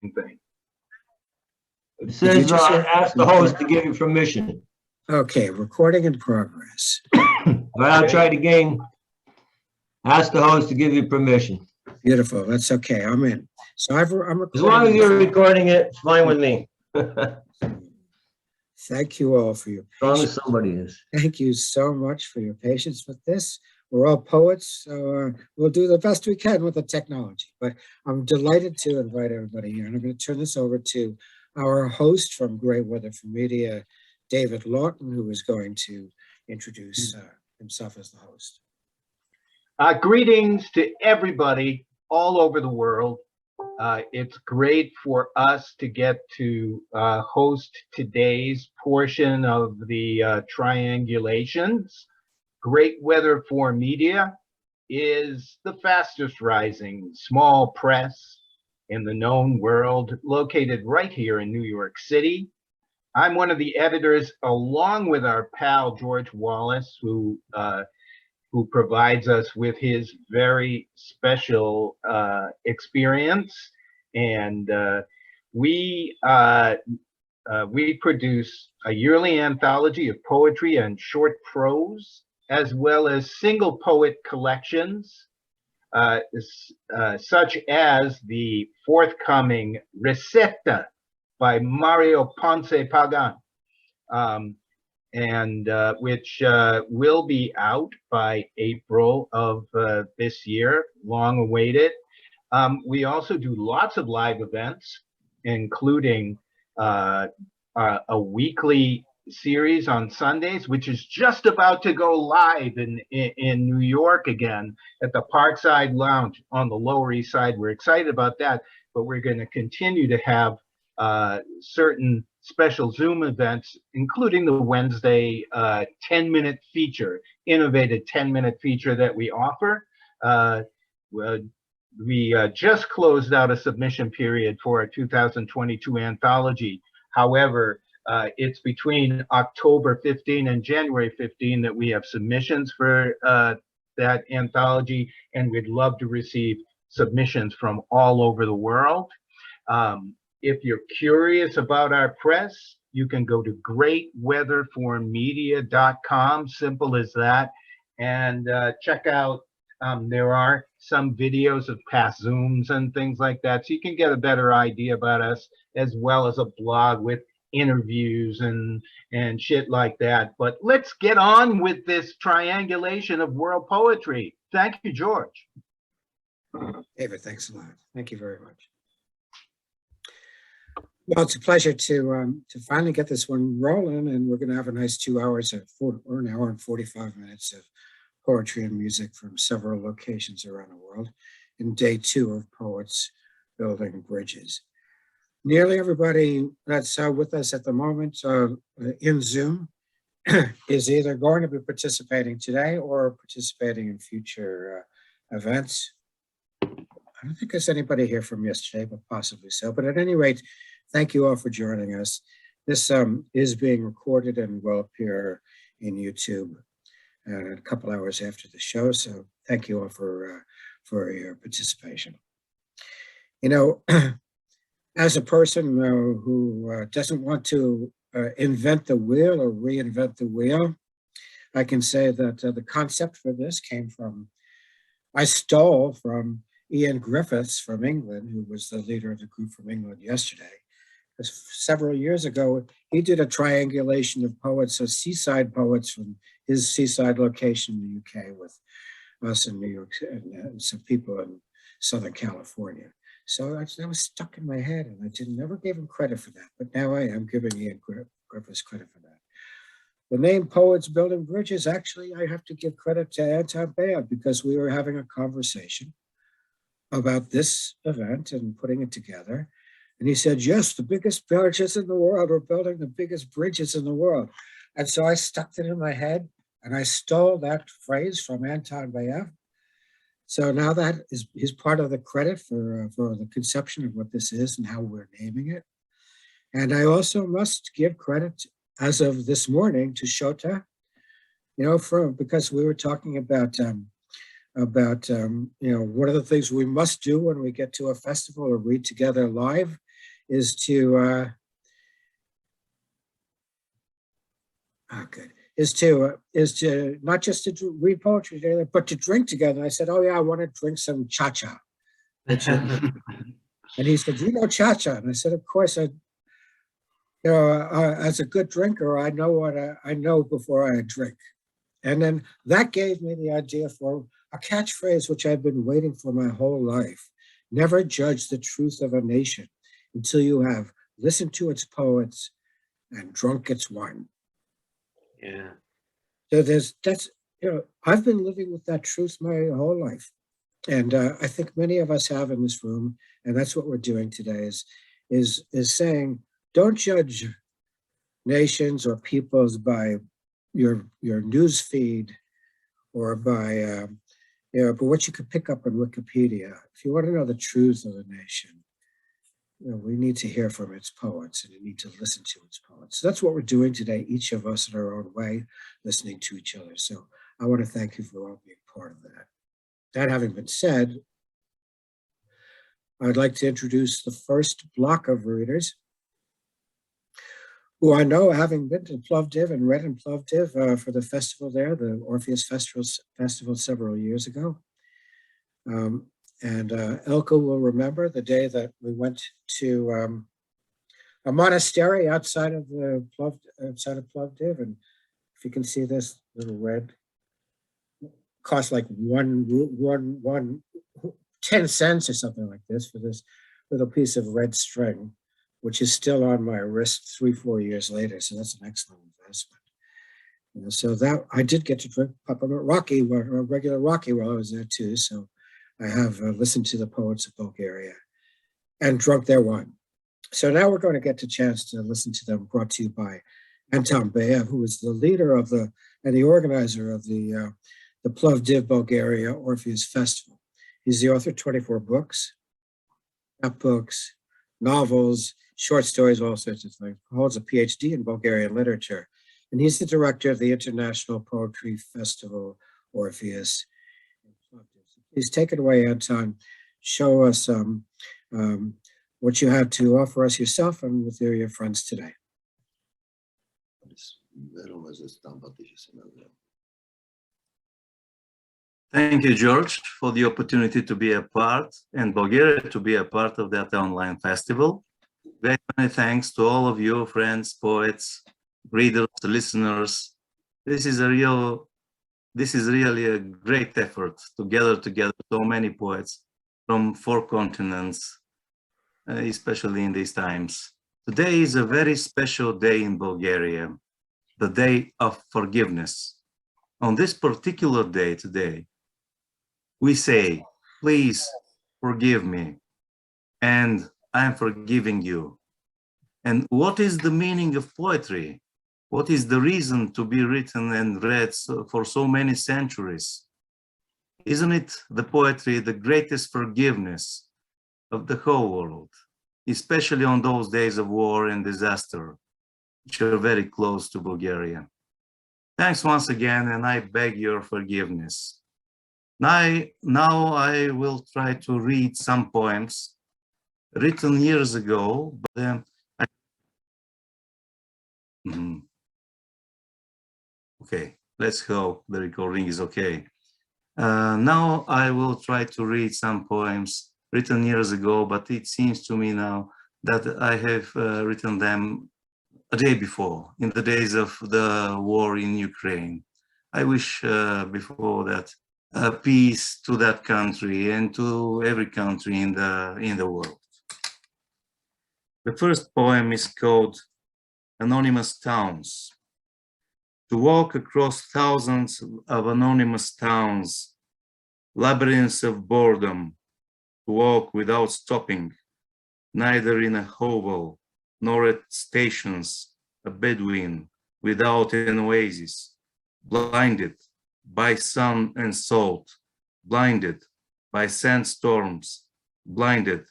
thing. It says ask the host to give you permission. Okay, recording in progress. But I'll try it again. Ask the host to give you permission. Beautiful. That's okay. I'm in. So I'm recording. As long as you're recording it, it's fine with me. Thank you all for your patience. As long as somebody is. Thank you so much for your patience with this. We're all poets, so we'll do the best we can with the technology. But I'm delighted to invite everybody here. And I'm going to turn this over to our host from Great Weather for Media, David Lawton, who is going to introduce himself as the host. Greetings to everybody all over the world. It's great for us to get to host today's portion of the Triangulations. Great Weather for Media is the fastest rising small press in the known world, located right here in New York City. I'm one of the editors, along with our pal George Wallace, who provides us with his very special experience. And we produce a yearly anthology of poetry and short prose, as well as single poet collections, such as the forthcoming Recetta by Mario Ponce Pagan, which will be out by April of this year, long awaited. We also do lots of live events, including a weekly series on Sundays, which is just about to go live in New York again at the Parkside Lounge on the Lower East Side. We're excited about that, but we're going to continue to have certain special Zoom events, including the Wednesday 10-minute feature, innovative 10-minute feature that we offer. We just closed out a submission period for our 2022 anthology. However, it's between October 15 and January 15 that we have submissions for that anthology, and we'd love to receive submissions from all over the world. If you're curious about our press, you can go to greatweatherformedia.com, simple as that, and check out, there are some videos of past Zooms and things like that, so you can get a better idea about us, as well as a blog with interviews and shit like that. But let's get on with this triangulation of world poetry. Thank you, George. David, thanks a lot. Thank you very much. Well, it's a pleasure to finally get this one rolling, and we're going to have a nice 2 hours or an hour and 45 minutes of poetry and music from several locations around the world in day 2 of Poets Building Bridges. Nearly everybody that's with us at the moment in Zoom is either going to be participating today or participating in future events. I don't think there's anybody here from yesterday, but possibly so. But at any rate, thank you all for joining us. This is being recorded and will appear in YouTube a couple hours after the show. So thank you all for your participation. You know, as a person who doesn't want to invent the wheel or reinvent the wheel, I can say that the concept for this came from, I stole from Ian Griffiths from England, who was the leader of the group from England yesterday. Because several years ago, he did a triangulation of poets, so seaside poets from his seaside location in the UK with us in New York and some people in Southern California. So that was stuck in my head, and I never gave him credit for that. But now I am giving Ian Griffiths credit for that. The name Poets Building Bridges, actually, I have to give credit to Anton Baev, because we were having a conversation about this event and putting it together. And he said, yes, the biggest bridges in the world, we're building the biggest bridges in the world. And so I stuck it in my head, and I stole that phrase from Anton Baev. So now that is part of the credit for the conception of what this is and how we're naming it. And I also must give credit, as of this morning, to Shota, you know, because we were talking about you know, what are the things we must do when we get to a festival or read together live. is to is to not just to read poetry together, but to drink together. I said, oh yeah, I want to drink some cha-cha. And he said, do you know cha-cha? And I said, of course. As a good drinker, I know what I know before I drink. And then that gave me the idea for a catchphrase which I've been waiting for my whole life. Never judge the truth of a nation until you have listened to its poets and drunk its wine. Yeah. So I've been living with that truth my whole life. And I think many of us have in this room, and that's what we're doing today is saying, don't judge nations or peoples by your news feed or by but what you could pick up on Wikipedia. If you want to know the truth of a nation, we need to hear from its poets, and you need to listen to its poets. So that's what we're doing today, each of us in our own way, listening to each other. So I want to thank you for all being part of that. That having been said, I'd like to introduce the first block of readers, who I know, having been to Plovdiv and read in Plovdiv for the festival there, the Orpheus Festival several years ago. And Elka will remember the day that we went to a monastery outside of Plovdiv. And if you can see this little red, cost like 10 cents or something like this for this little piece of red string, which is still on my wrist 3-4 years later. So that's an excellent investment. So that I did get to drink peppermint Rocky, or regular Rocky, while I was there too. So I have listened to the poets of Bulgaria and drunk their wine. So now we're going to get the chance to listen to them, brought to you by Anton Baev, who is the leader of and the organizer of the Plovdiv, Bulgaria Orpheus Festival. He's the author of 24 books, books, novels, short stories, all sorts of things. Holds a PhD in Bulgarian literature. And he's the director of the International Poetry Festival Orpheus. Please take it away, Anton. Show us what you have to offer us yourself and with your friends today. Thank you, George, for the opportunity to be a part, and Bulgaria to be a part of that online festival. Very many thanks to all of you, friends, poets, readers, listeners. This is really a great effort to gather together so many poets from 4 continents, especially in these times. Today is a very special day in Bulgaria, the day of forgiveness. On this particular day today, we say, please forgive me, and I'm forgiving you. And what is the meaning of poetry? What is the reason to be written and read for so many centuries? Isn't it the poetry the greatest forgiveness of the whole world, especially on those days of war and disaster, which are very close to Bulgaria? Thanks once again, and I beg your forgiveness. Now I will try to read some poems written years ago, but okay, let's hope the recording is okay. Now I will try to read some poems written years ago, but it seems to me now that I have written them a day before, in the days of the war in Ukraine. I wish before that peace to that country and to every country in the world. The first poem is called Anonymous Towns. To walk across thousands of anonymous towns, labyrinths of boredom, to walk without stopping, neither in a hovel nor at stations, a Bedouin without an oasis, blinded by sun and salt, blinded by sandstorms, blinded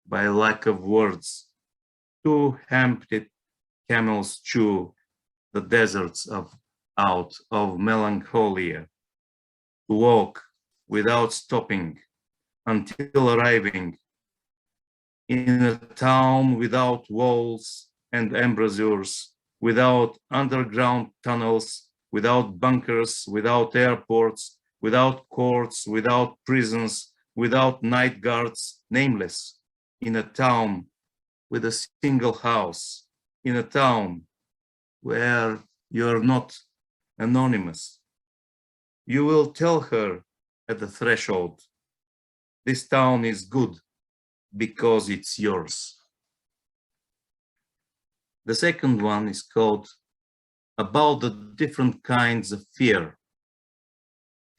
by lack of words. 2 empty camels chew the deserts out of melancholia, to walk without stopping until arriving in a town without walls and embrasures, without underground tunnels, without bunkers, without airports, without courts, without prisons, without night guards, nameless, in a town with a single house, in a town where you're not anonymous. You will tell her at the threshold, this town is good because it's yours. The second one is called About the Different Kinds of Fear.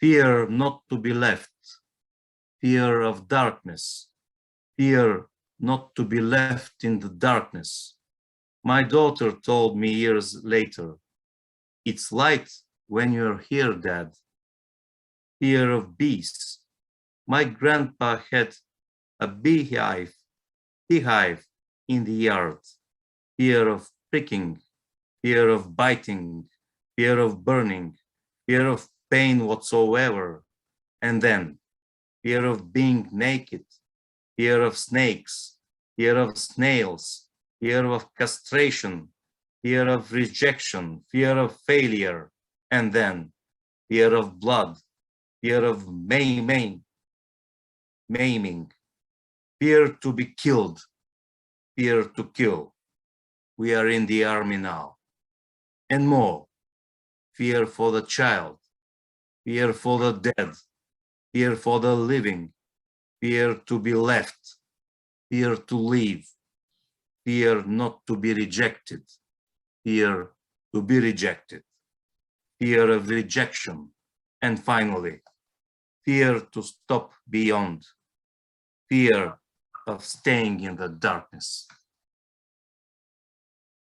Fear not to be left, fear of darkness, fear not to be left in the darkness. My daughter told me years later, it's light when you're here, Dad. Fear of bees. My grandpa had a beehive in the yard. Fear of pricking, fear of biting, fear of burning, fear of pain whatsoever. And then fear of being naked, fear of snakes, fear of snails, fear of castration, fear of rejection, fear of failure, and then fear of blood, fear of maiming, fear to be killed, fear to kill. We are in the army now. And more, fear for the child, fear for the dead, fear for the living, fear to be left, fear to leave, fear not to be rejected, fear to be rejected, fear of rejection, and finally, fear to stop beyond, fear of staying in the darkness.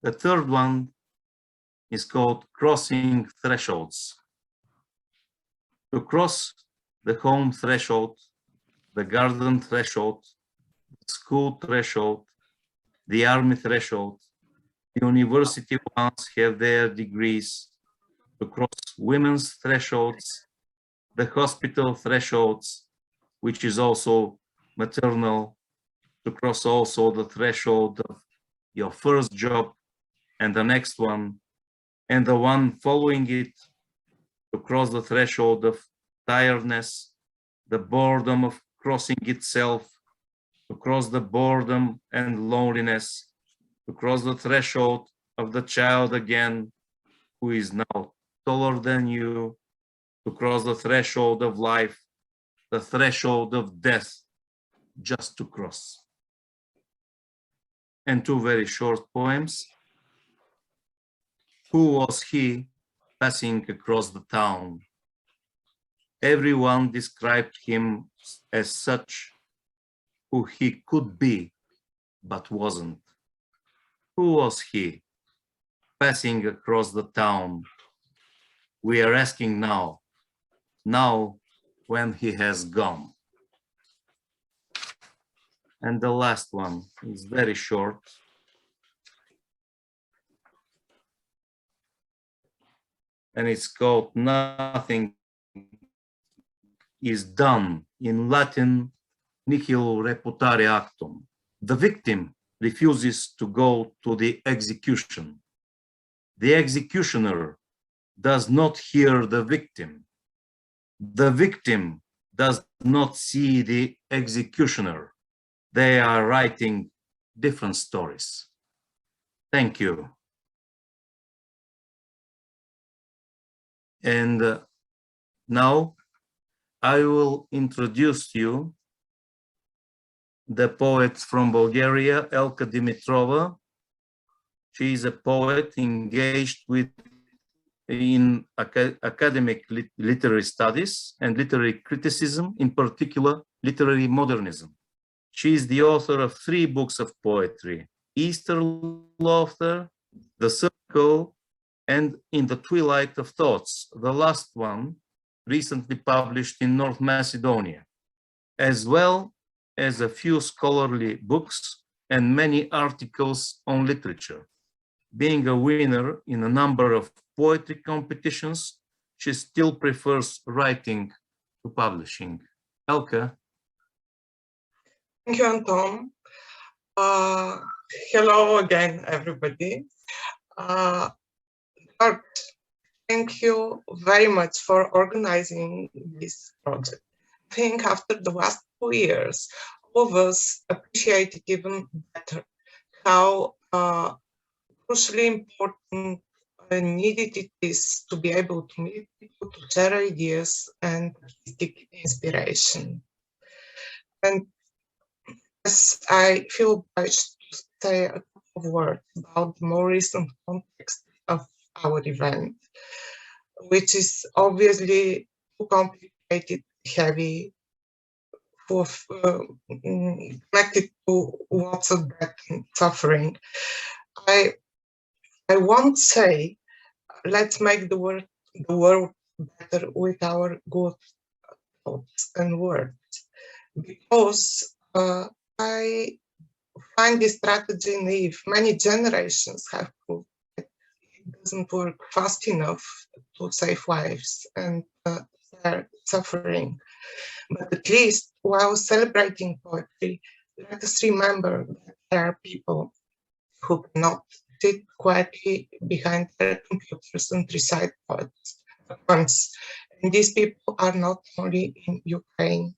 The third one is called Crossing Thresholds. To cross the home threshold, the garden threshold, the school threshold, the army threshold, the university ones have their degrees. To cross women's thresholds, the hospital thresholds, which is also maternal, to cross also the threshold of your first job and the next one, and the one following it, to cross the threshold of tiredness, the boredom of crossing itself, to cross the boredom and loneliness, to cross the threshold of the child again, who is now taller than you, to cross the threshold of life, the threshold of death, just to cross. And two very short poems. Who was he passing across the town? Everyone described him as such, who he could be, but wasn't. Who was he passing across the town? We are asking now when he has gone. And the last one is very short. And it's called Nothing is Done, in Latin, nihil reputare actum. The victim refuses to go to the execution. The executioner does not hear the victim. The victim does not see the executioner. They are writing different stories. Thank you. And now I will introduce you the poet from Bulgaria, Elka Dimitrova. She is a poet engaged in academic literary studies and literary criticism, in particular literary modernism. She is the author of 3 books of poetry, Easter Laughter, The Circle, and In the Twilight of Thoughts, the last one recently published in North Macedonia, as well as a few scholarly books and many articles on literature. Being a winner in a number of poetry competitions, she still prefers writing to publishing. Elka. Thank you, Anton. Hello again, everybody. George, thank you very much for organizing this project. I think after the last 2 years, all of us appreciate even better how crucially important and needed it is to be able to meet people, to share ideas and artistic inspiration. And as I feel obliged to say a couple of words about the more recent context of our event, which is obviously too complicated, heavy, full of, connected to lots of death and suffering. I won't say, let's make the world better with our good thoughts and words, because I find this strategy naive. Many generations have proved that it doesn't work fast enough to save lives and their suffering. But at least while celebrating poetry, let us remember that there are people who cannot sit quietly behind their computers and recite poets at once. And these people are not only in Ukraine.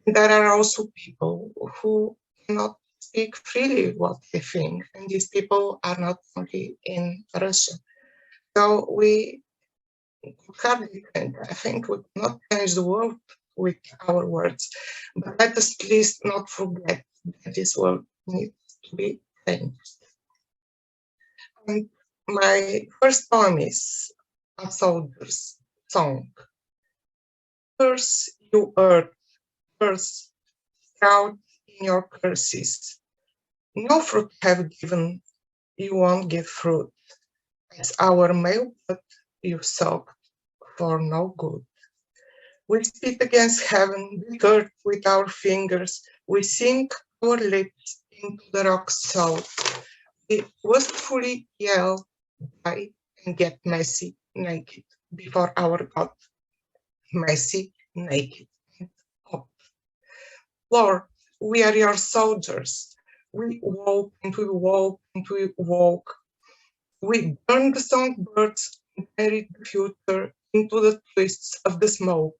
There are also people who cannot speak freely what they think, and these people are not only in Russia. So we could hardly think, I think we cannot change the world with our words, but let us at least not forget that this world needs to be changed. And my first poem is a soldier's song. Curse you earth, curse, proud in your curses. No fruit have given, you won't give fruit. As our male blood you soaked for no good. We spit against heaven, we curse with our fingers, we sink our lips into the rock salt. We wistfully yell, die, and get messy, naked, before our God. Messy, naked, and hot. Lord, we are your soldiers. We walk and we walk and we walk. We burn the songbirds and bury the future into the twists of the smoke.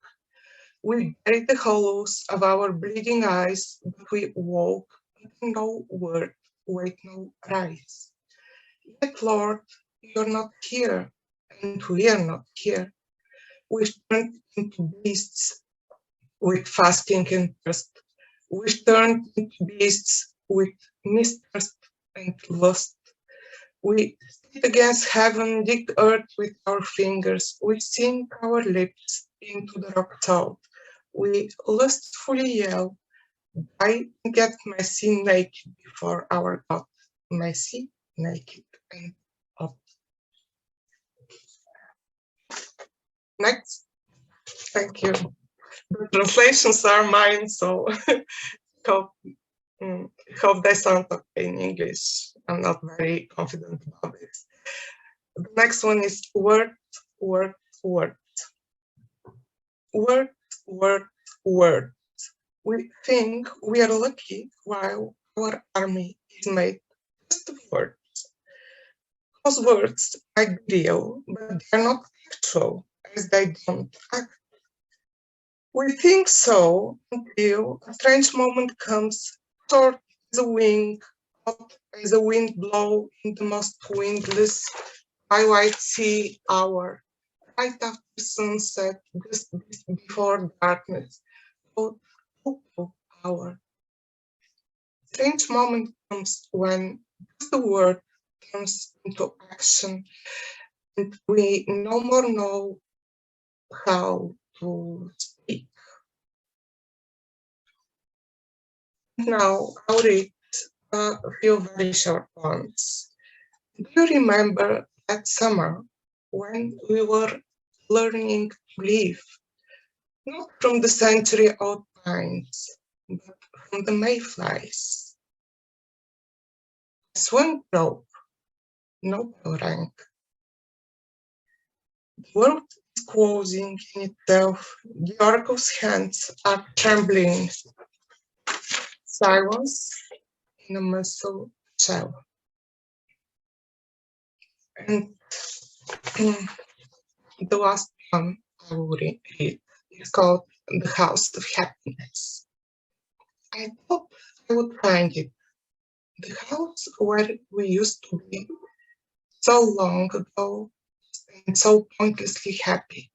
We bury the hollows of our bleeding eyes, but we walk with no word, wait no rise. Yet, Lord, you're not here, and we are not here. We've turned into beasts with fasting and thirst. We've turned into beasts with mistrust and lust. We spit against heaven, dig earth with our fingers. We sink our lips into the rock salt. We lustfully yell, I get messy, naked before our God. Messy, naked, and hot. Next. Thank you. The translations are mine, so hope they sound okay in English. I'm not very confident about this. The next one is word, word, word. Word, word, word. We think we are lucky while our army is made just of words. Those words are real, but they're not actual, as they don't act. We think so until a strange moment comes, short as a wing, hot as a wind blow in the most windless twilight sea hour, right after sunset, just before darkness, hot hour. Strange moment comes when the word turns into action and we no more know how to speak. Now I'll read a few very short poems. Do you remember that summer when we were learning to live, not from the century-old pines, but from the mayflies? As one rope, no bell rang. The world is closing in itself. The oracle's hands are trembling. Silence in a muscle shell. And the last one I will read is called The House of Happiness. I thought I would find it. The house where we used to be so long ago and so pointlessly happy,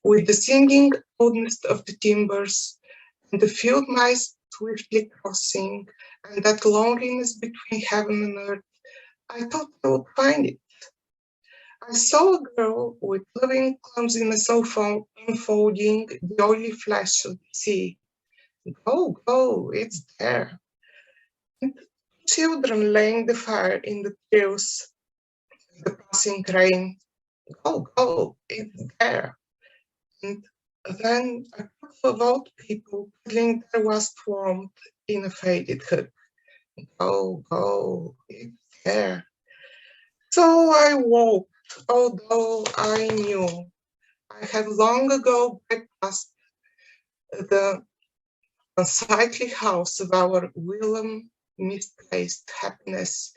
with the singing oldness of the timbers and the field mice swiftly crossing and that loneliness between heaven and earth. I thought I would find it. I saw a girl with living clumsiness unfolding the oily flash of the sea. Go, go, it's there. And children laying the fire in the trails, the passing rain. Go, go, it's there. And then a couple of old people peddling their last warmth in a faded hood. Go, go, it's there. So I walked, although I knew I had long ago bypassed the unsightly house of our whilom misplaced happiness.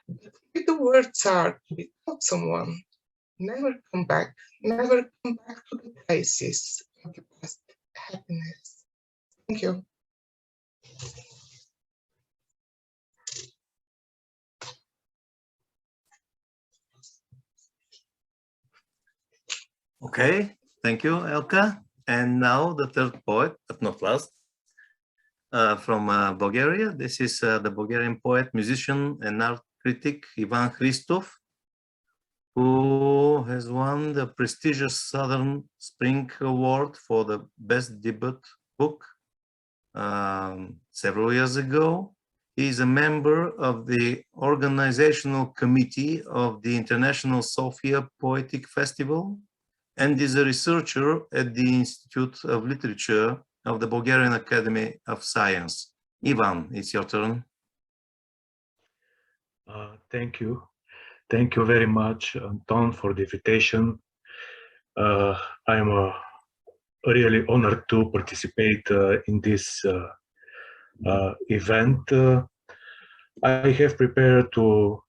But if the words are to be taught someone, never come back to the places of the past happiness. Thank you. Okay, thank you, Elka. And now the third poet, but not last, from Bulgaria. This is the Bulgarian poet, musician, and art critic Ivan Hristov, who has won the prestigious Southern Spring Award for the best debut book several years ago. He is a member of the organizational committee of the International Sofia Poetic Festival and is a researcher at the Institute of Literature of the Bulgarian Academy of Science. Ivan, it's your turn. Thank you. Thank you very much, Anton, for the invitation. I'm really honored to participate in this event. I have prepared to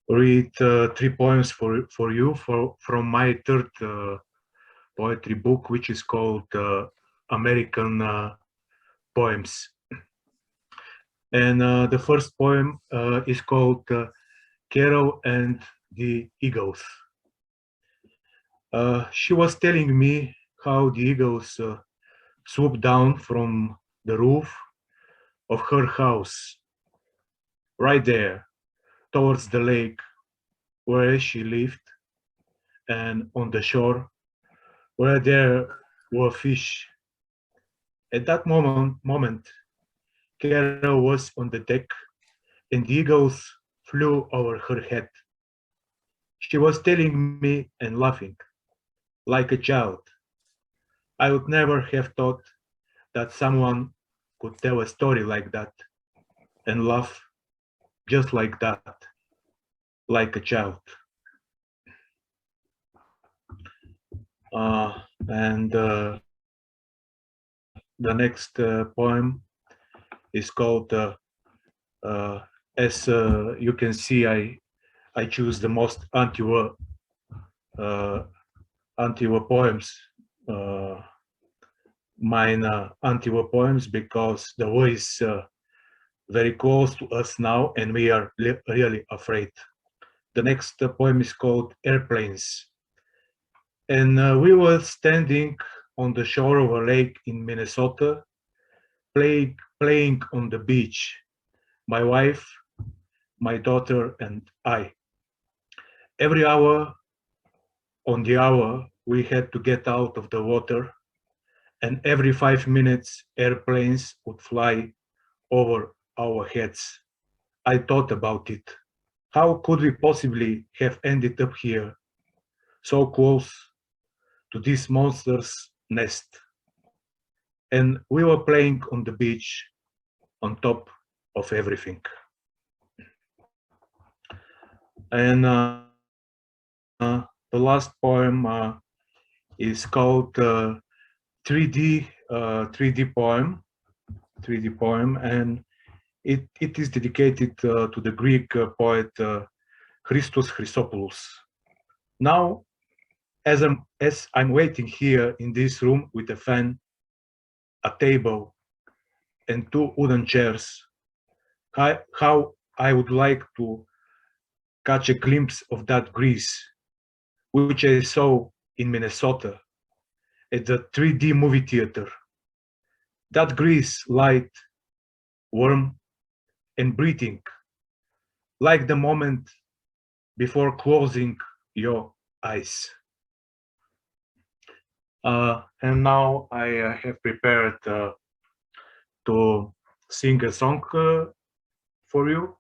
read 3 poems for you from my third poetry book, which is called American Poems. And the first poem is called Carol and the Eagles. She was telling me how the eagles swooped down from the roof of her house, right there, towards the lake where she lived, and on the shore where there were fish. At that moment, Carol was on the deck, and the eagles flew over her head. She was telling me and laughing, like a child. I would never have thought that someone could tell a story like that and laugh just like that, like a child. And the next poem is called, as you can see, I choose the most anti-war poems, mine anti-war poems, because the war is very close to us now and we are really afraid. The next poem is called Airplanes. And we were standing on the shore of a lake in Minnesota, playing on the beach, my wife, my daughter, and I. Every hour on the hour, we had to get out of the water, and every 5 minutes, airplanes would fly over our heads. I thought about it. How could we possibly have ended up here, so close to this monster's nest? And we were playing on the beach, on top of everything. And the last poem is called 3D poem, and It is dedicated to the Greek poet Christos Chrysopoulos. Now, as I'm waiting here in this room with a fan, a table, and two wooden chairs, how I would like to catch a glimpse of that Greece, which I saw in Minnesota at the 3D movie theater. That Greece light, warm, and breathing, like the moment before closing your eyes. And now I have prepared to sing a song for you,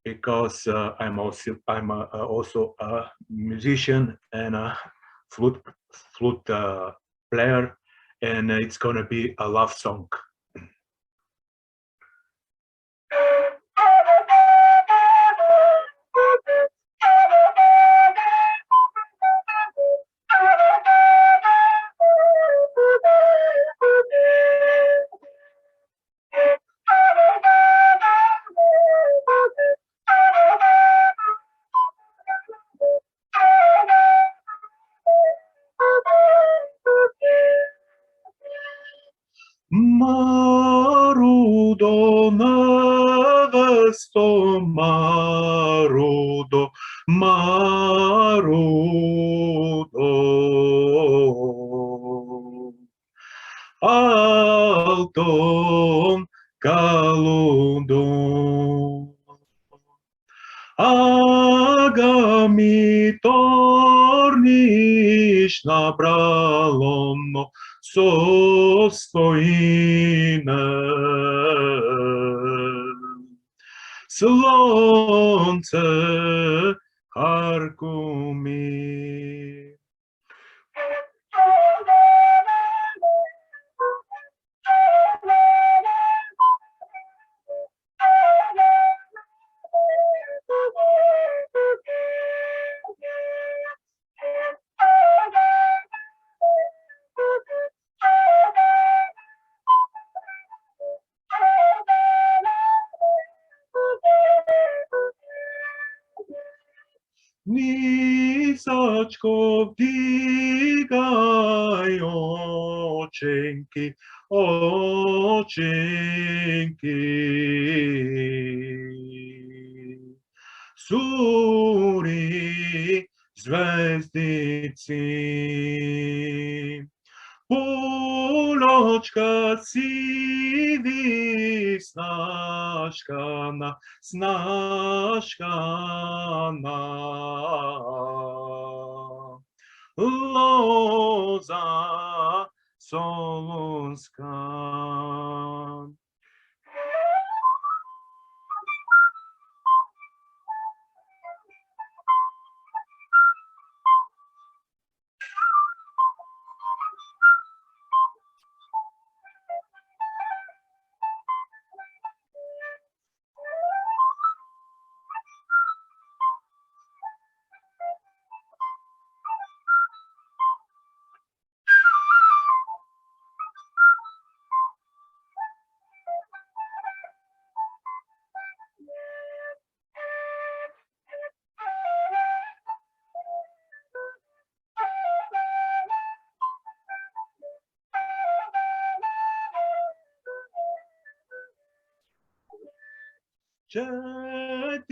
because I'm also a musician and a flute player, and it's gonna be a love song. Marudo navesto marudo Alton kaludon Agami torniš nabralono sostojine. Slonce harku mi. Nisačko digaj očenki, Suri zvezdici. Puločka sivi snaškana, Loza solunska.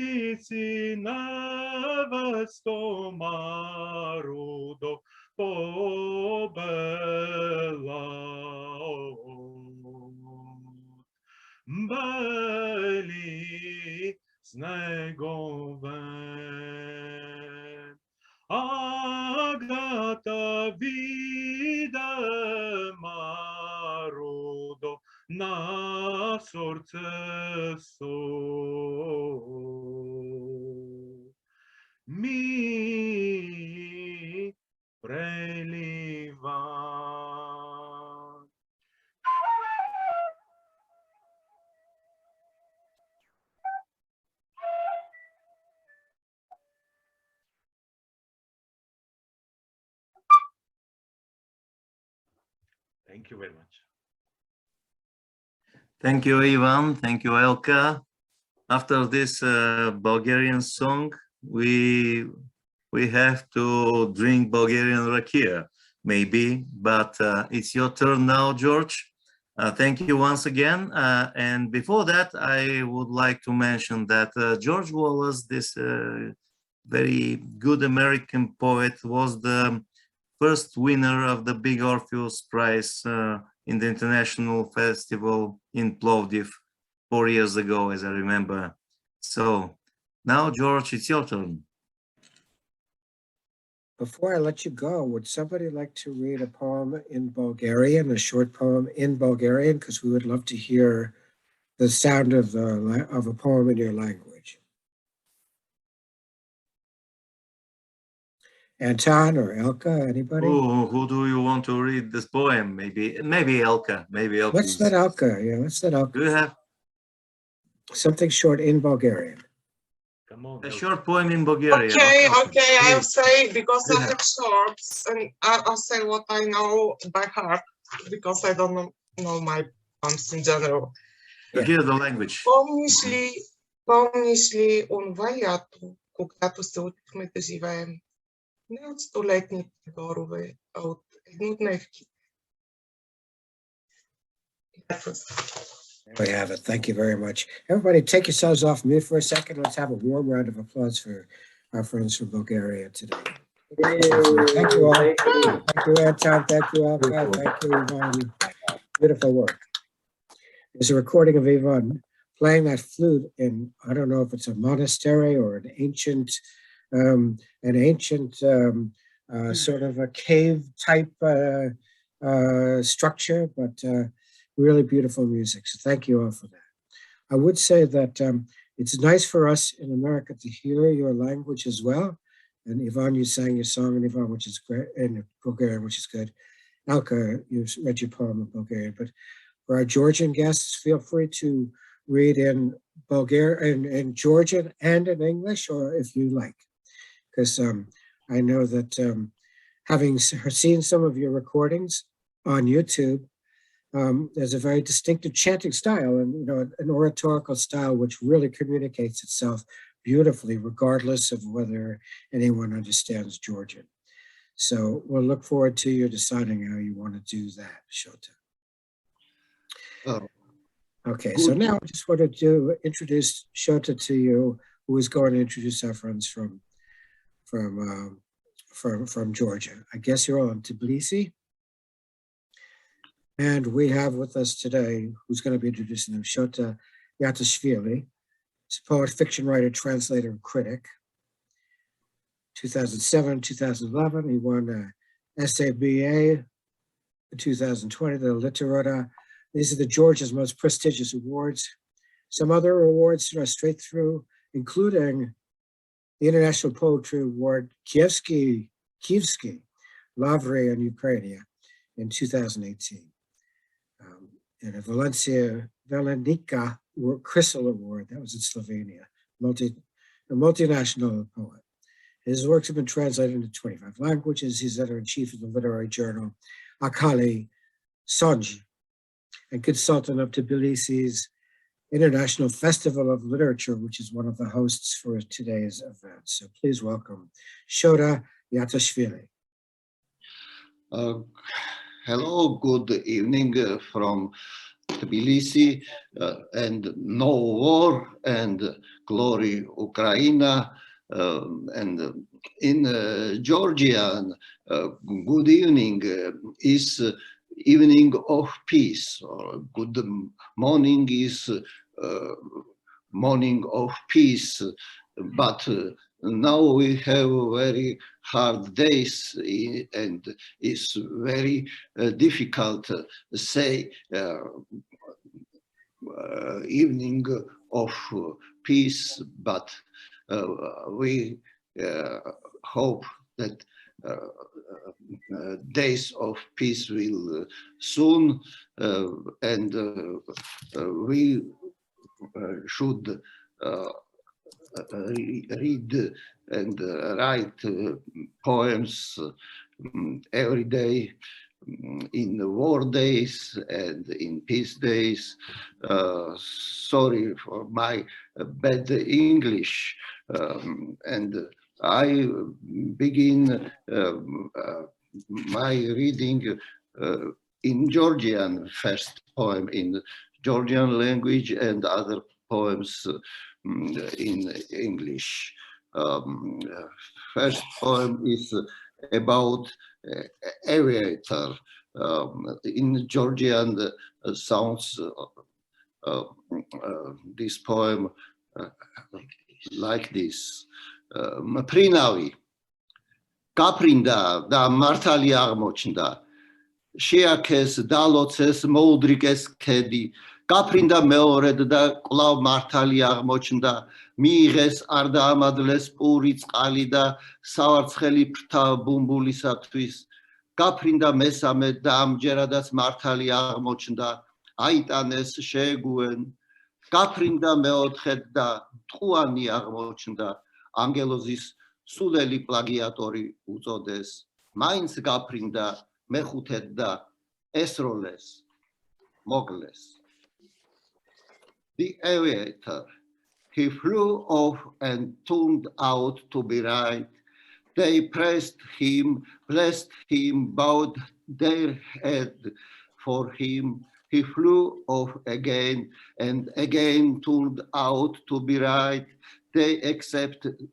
Četici nevesto marudo pobela beli snegove. Agata vide marudo na sorce mi preliva. Thank you very much. Thank you, Ivan. Thank you, Elka. After this Bulgarian song, we have to drink Bulgarian rakia, maybe, but it's your turn now, George. Thank you once again. And before that, I would like to mention that George Wallace, this very good American poet, was the first winner of the Big Orpheus Prize in the International Festival in Plovdiv 4 years ago, as I remember. So now, George, it's your turn. Before I let you go, would somebody like to read a poem in Bulgarian, a short poem in Bulgarian? Because we would love to hear the sound of a poem in your language. Anton or Elka, anybody? Who do you want to read this poem? Maybe Elka. Maybe Elka. Let's let Elka. Yeah, let's let Elka. Do you have Something short in Bulgarian. Come on. a short poem in Bulgarian? Okay, I'll say, because I Yeah. have shorts, and I'll say what I know by heart, because I don't know my poems in general. To hear the language. Помниш ли онова лято, когато се учихме да живеем? Не от столетните борове, а от еднодневки. There we have it. Thank you very much. Everybody take yourselves off mute for a second. Let's have a warm round of applause for our friends from Bulgaria today. Thank you all. Thank you, Anton. Thank you, Elka. Thank you, Ivan. Beautiful work. There's a recording of Ivan playing that flute in, I don't know if it's a monastery or an ancient sort of a cave type structure, but really beautiful music. So thank you all for that. I would say that it's nice for us in America to hear your language as well. And Ivan, you sang your song in Ivan, which is great, in Bulgarian, which is good. Elka, you read your poem in Bulgarian. But for our Georgian guests, feel free to read in Bulgarian, in Georgian and in English, or if you like. Because I know that having seen some of your recordings on YouTube, there's a very distinctive chanting style and, you know, an oratorical style which really communicates itself beautifully, regardless of whether anyone understands Georgian. So we'll look forward to you deciding how you want to do that, Shota. Okay, so now I just wanted to introduce Shota to you, who is going to introduce our friends from Georgia. I guess you're all in Tbilisi. And we have with us today, who's going to be introducing them, Shota Iatashvili. He's a poet, fiction writer, translator, and critic. 2007, 2011, he won a SABA. In 2020, the Literata. These are the Georgia's most prestigious awards. Some other awards are straight through, including the International Poetry Award, Kievsky, Lavry, and Ukraine in 2018. And a Valenica Crystal Award, that was in Slovenia, a multinational poet. His works have been translated into 25 languages. He's editor-in-chief of the literary journal Akali Sonji and consultant of Tbilisi's International Festival of Literature, which is one of the hosts for today's event. So please welcome Shota Iatashvili. Hello, good evening from Tbilisi, and no war and glory Ukraine, and in Georgia, good evening is evening of peace, or good morning is morning of peace, but now we have very hard days, and it's very difficult to say evening of peace, but we hope that days of peace will soon, and we should read and write poems every day, in the war days and in peace days. Sorry for my bad English. And I begin my reading in Georgian, first poem in Georgian language and other poems in English. First poem is about aviator. In Georgian sounds this poem like this. Prinavi, Kaprinda, da Martali აღმოჩნდა. შეაქეს დალოცეს მოუდრიკეს ქედი, გაფრინდა მეორედ და კვლავ მართალი აღმოჩნდა, მიიღეს არ დაამადლეს პური წყალი და სავარცხელი ფრთა ბუმბულისათვის, გაფრინდა მესამედ და ამჯერადაც მართალი აღმოჩნდა, აიტანეს შეეგუენ, გაფრინდა მეოთხედ და ტყუანი აღმოჩნდა, ანგელოზის სულელი პლაგიატორი უწოდეს, მაინც გაფრინდა მეხუთედ და ესროლეს, მოგლეს. The aviator, he flew off and turned out to be right. They praised him, blessed him, bowed their head for him. He flew off again and again turned out to be right. They accepted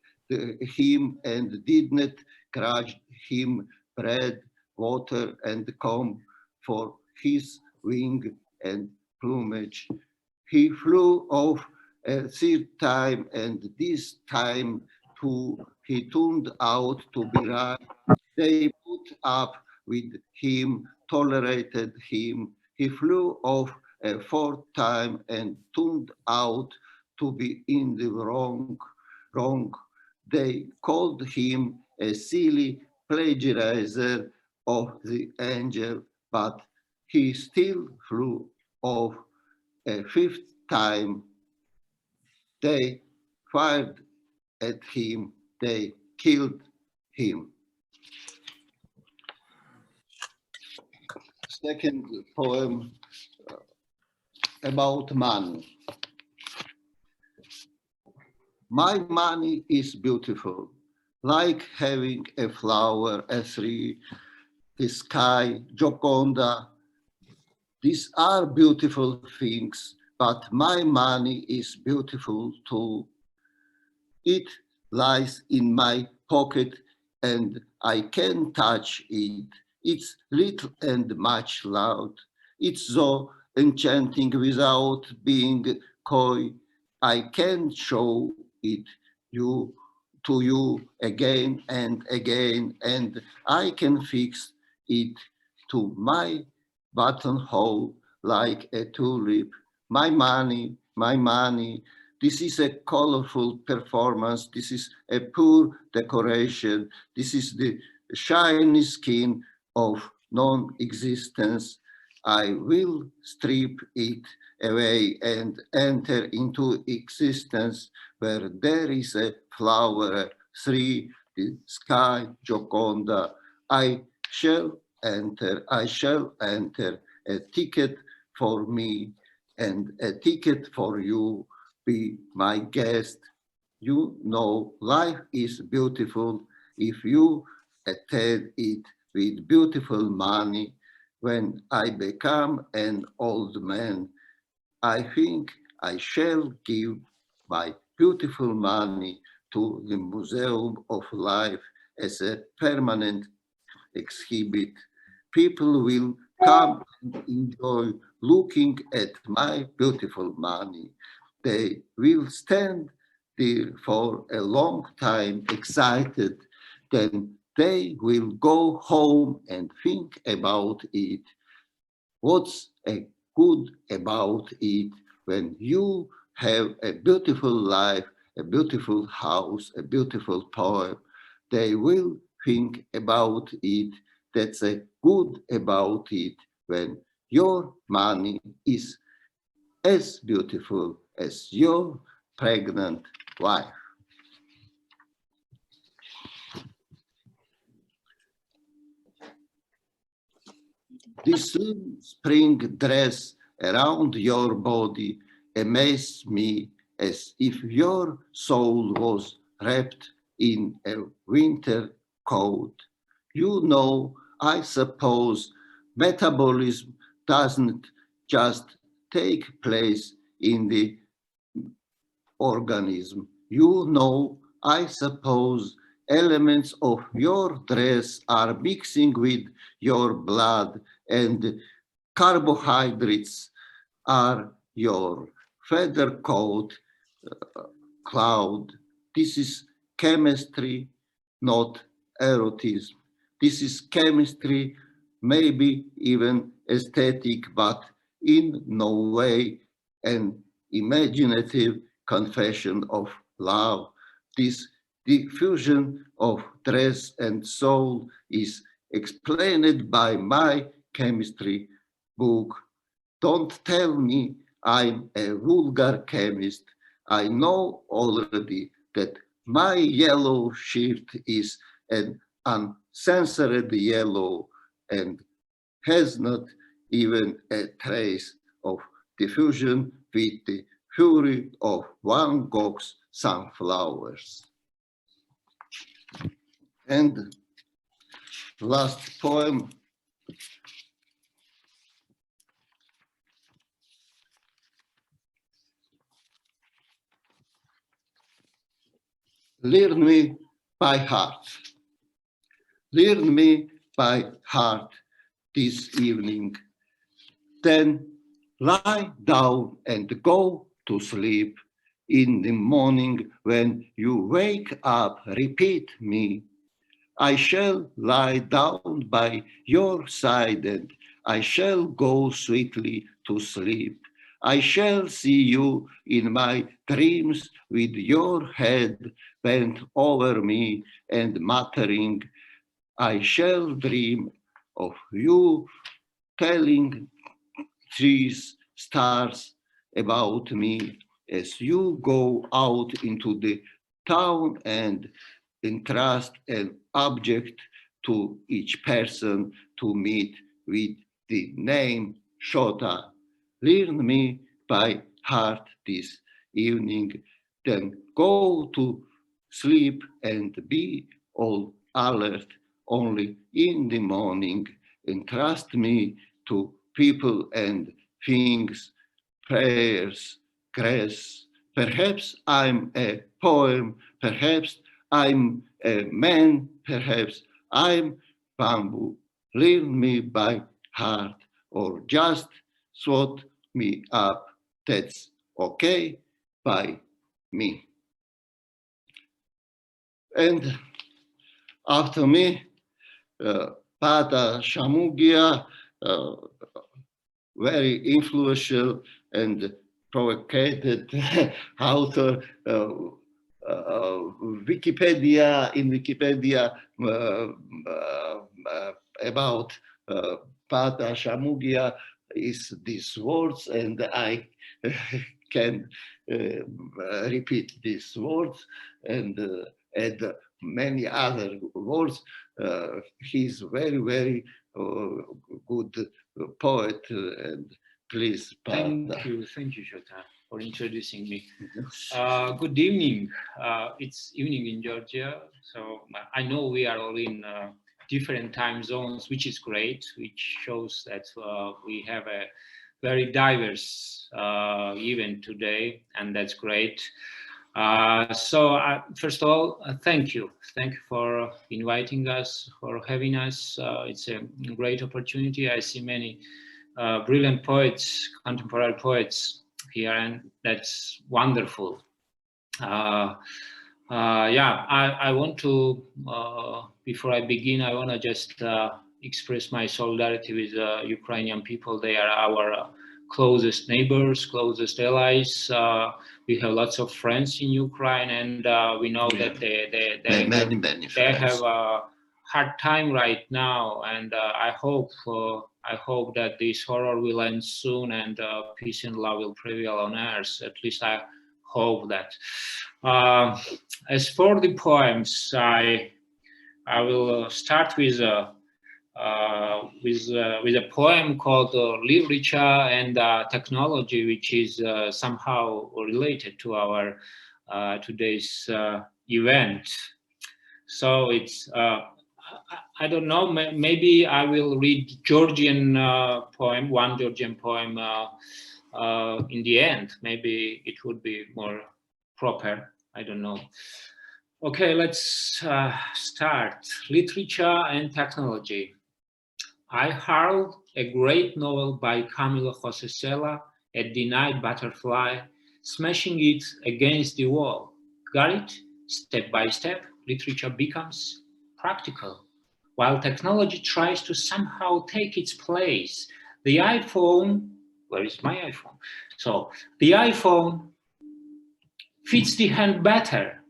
him and did not grudge him bread, water and comb for his wing and plumage. He flew off a third time, and this time too he turned out to be right. They put up with him, tolerated him. He flew off a fourth time and turned out to be in the wrong. They called him a silly plagiarizer of the angel, but he still flew off a fifth time. They fired at him, they killed him. Second poem about money. My money is beautiful, like having a flower, a tree, the sky, Gioconda. These are beautiful things, but my money is beautiful too. It lies in my pocket and I can touch it. It's little and much loud. It's so enchanting without being coy. I can show it to you again and again, and I can fix it to my buttonhole like a tulip. My money, this is a colorful performance. This is a poor decoration. This is the shiny skin of non-existence. I will strip it away and enter into existence where there is a flower, tree, the sky, Gioconda. I shall enter, a ticket for me and a ticket for you. Be my guest. You know life is beautiful if you attend it with beautiful money. When I become an old man, I think I shall give my beautiful money to the Museum of Life as a permanent exhibit. People will come and enjoy looking at my beautiful money. They will stand there for a long time excited. Then they will go home and think about it. What's good about it when you have a beautiful life, a beautiful house, a beautiful poem? They will think about it. That's a good about it when your money is as beautiful as your pregnant wife. This spring dress around your body amazed me as if your soul was wrapped in a winter coat. You know, I suppose metabolism doesn't just take place in the organism. You know, I suppose elements of your dress are mixing with your blood, and carbohydrates are your feather coat cloud. This is chemistry, not erotism. This is chemistry, maybe even aesthetic, but in no way an imaginative confession of love. This diffusion of dress and soul is explained by my chemistry book. Don't tell me I'm a vulgar chemist. I know already that my yellow shirt is an uncensored yellow and has not even a trace of diffusion with the fury of Van Gogh's sunflowers. And last poem. Learn me by heart. Learn me by heart this evening. Then lie down and go to sleep. In the morning when you wake up, repeat me. I shall lie down by your side and I shall go sweetly to sleep. I shall see you in my dreams with your head bent over me and muttering. I shall dream of you telling trees, stars about me as you go out into the town and entrust an object to each person to meet with the name Shota. Learn me by heart this evening, then go to sleep and be all alert only in the morning. Entrust me to people and things, prayers, grace. Perhaps I'm a poem, perhaps I'm a man, perhaps I'm bamboo. Learn me by heart or just swat me up. That's okay by me. And after me, Paata Shamugia, very influential and provocated author. Wikipedia about Paata Shamugia is these words, and I can repeat these words and add many other words. He's very, very good poet, and please, Paata. Thank you, Shota, for introducing me. Good evening. It's evening in Georgia, so I know we are all in different time zones, which is great, which shows that we have a very diverse event today, and that's great. So first of all, thank you for inviting us, for having us. It's a great opportunity. I see many brilliant poets, contemporary poets here, and that's wonderful. Yeah, I want to, before I begin, I want to just express my solidarity with Ukrainian people. They are our closest neighbors, closest allies. We have lots of friends in Ukraine, and we know that they have a hard time right now. And I hope that this horror will end soon, and peace and love will prevail on earth. At least I hope that. As for the poems, I will start with with a poem called Literature and Technology, which is somehow related to our today's event. So it's, I don't know, maybe I will read Georgian poem, one Georgian poem in the end. Maybe it would be more proper, I don't know. Okay, let's start. Literature and Technology. I hurled a great novel by Camilo José Cela, A Denied Butterfly, smashing it against the wall. Got it? Step by step, literature becomes practical, while technology tries to somehow take its place. The iPhone, where is my iPhone? So the iPhone fits the hand better,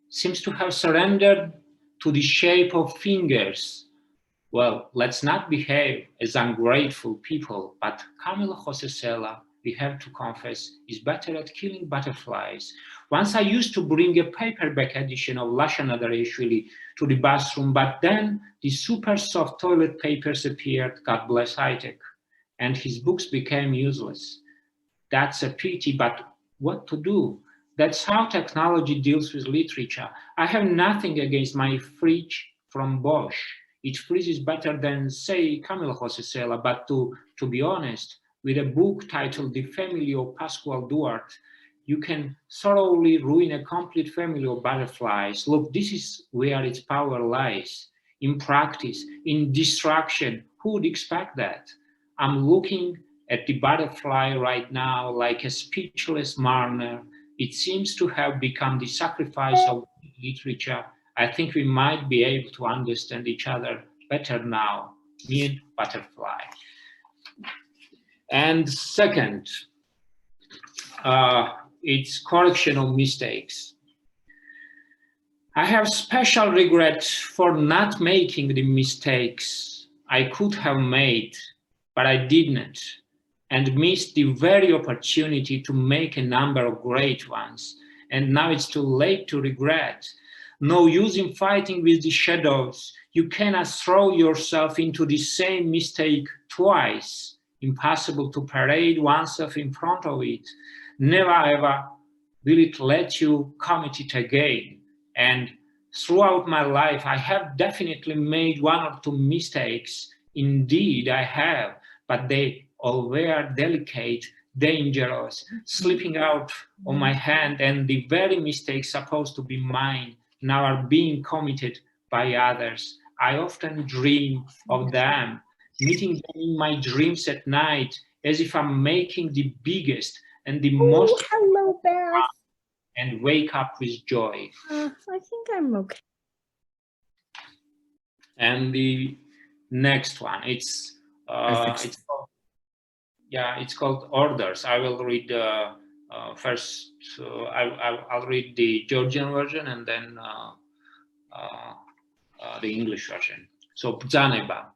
seems to have surrendered to the shape of fingers. Well, let's not behave as ungrateful people, but Camilo José Cela, we have to confess, is better at killing butterflies. Once I used to bring a paperback edition of Lashana Dareshvili to the bathroom, but then the super soft toilet papers appeared, God bless high-tech, and his books became useless. That's a pity, but what to do? That's how technology deals with literature. I have nothing against my fridge from Bosch. It freezes better than, say, Camilo José Cela, but to be honest, with a book titled The Family of Pascual Duarte, you can thoroughly ruin a complete family of butterflies. Look, this is where its power lies. In practice, in destruction. Who would expect that? I'm looking at the butterfly right now like a speechless mourner. It seems to have become the sacrifice of literature. I think we might be able to understand each other better now, me and butterfly. And second, it's correction of mistakes. I have special regret for not making the mistakes I could have made, but I didn't, and missed the very opportunity to make a number of great ones. And now it's too late to regret. No use in fighting with the shadows. You cannot throw yourself into the same mistake twice. Impossible to parade oneself in front of it. Never ever will it let you commit it again. And throughout my life, I have definitely made one or two mistakes. Indeed, I have, but they all were delicate, dangerous, slipping out of my hand, and the very mistakes supposed to be mine now are being committed by others. I often dream of them, meeting them in my dreams at night, as if I'm making the biggest and the most. Hello, Beth. And wake up with joy. I think I'm okay. And the next one, it's called Orders. I will read first. I'll read the Georgian version and then the English version. So ბრძანება.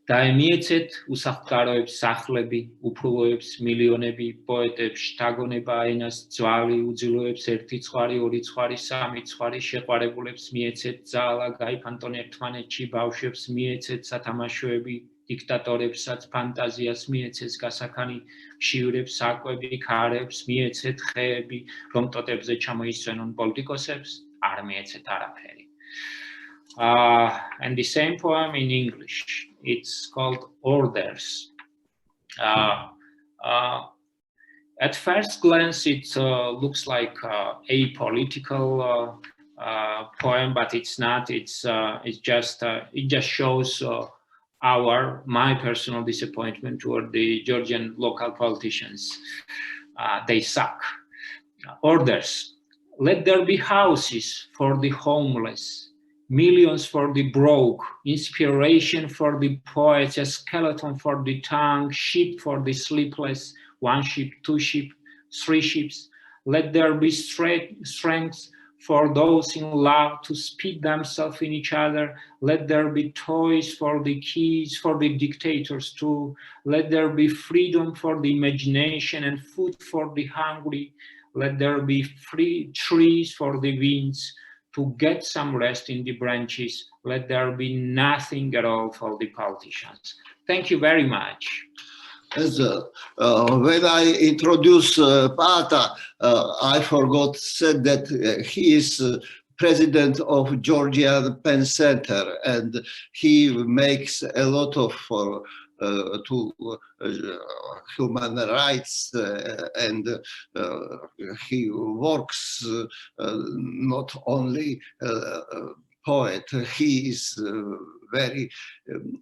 Დაემიეცეთ უსახლკაროებს სახლები, უფლოებს მილიონები, პოეტებს შთაგონება ენას ძვალი, უძილოებს ერთი ცხარი, ორი ცხარი, სამი ცხარი, შეყვარებულებს მიეცეთ ძალა, გაიფანტონ ერთმანეთში, ბავშვებს მიეცეთ სათამაშოები, დიქტატორებსაც ფანტაზიას მიეცეს გასახანი, მშივრებს საკვები, ქარებს მიეცეთ ხეები, რომ ტოტებზე ჩამოისვენონ პოლიტიკოსებს, არ მიეცეთ არაფერი. And the same poem in English. It's called Orders. At first glance, it looks like a political poem, but it's not. It just shows my personal disappointment toward the Georgian local politicians. They suck. Orders. Let there be houses for the homeless. Millions for the broke, inspiration for the poets, a skeleton for the tongue, sheep for the sleepless, one sheep, two sheep, three ships. Let there be strength for those in love to speak themselves in each other. Let there be toys for the kids, for the dictators too. Let there be freedom for the imagination and food for the hungry. Let there be free trees for the winds to get some rest in the branches. Let there be nothing at all for the politicians. Thank you very much. As when I introduced Paata, I forgot said that he is president of Georgian Penn Center, and he makes a lot of to human rights, and he works not only poet. He is very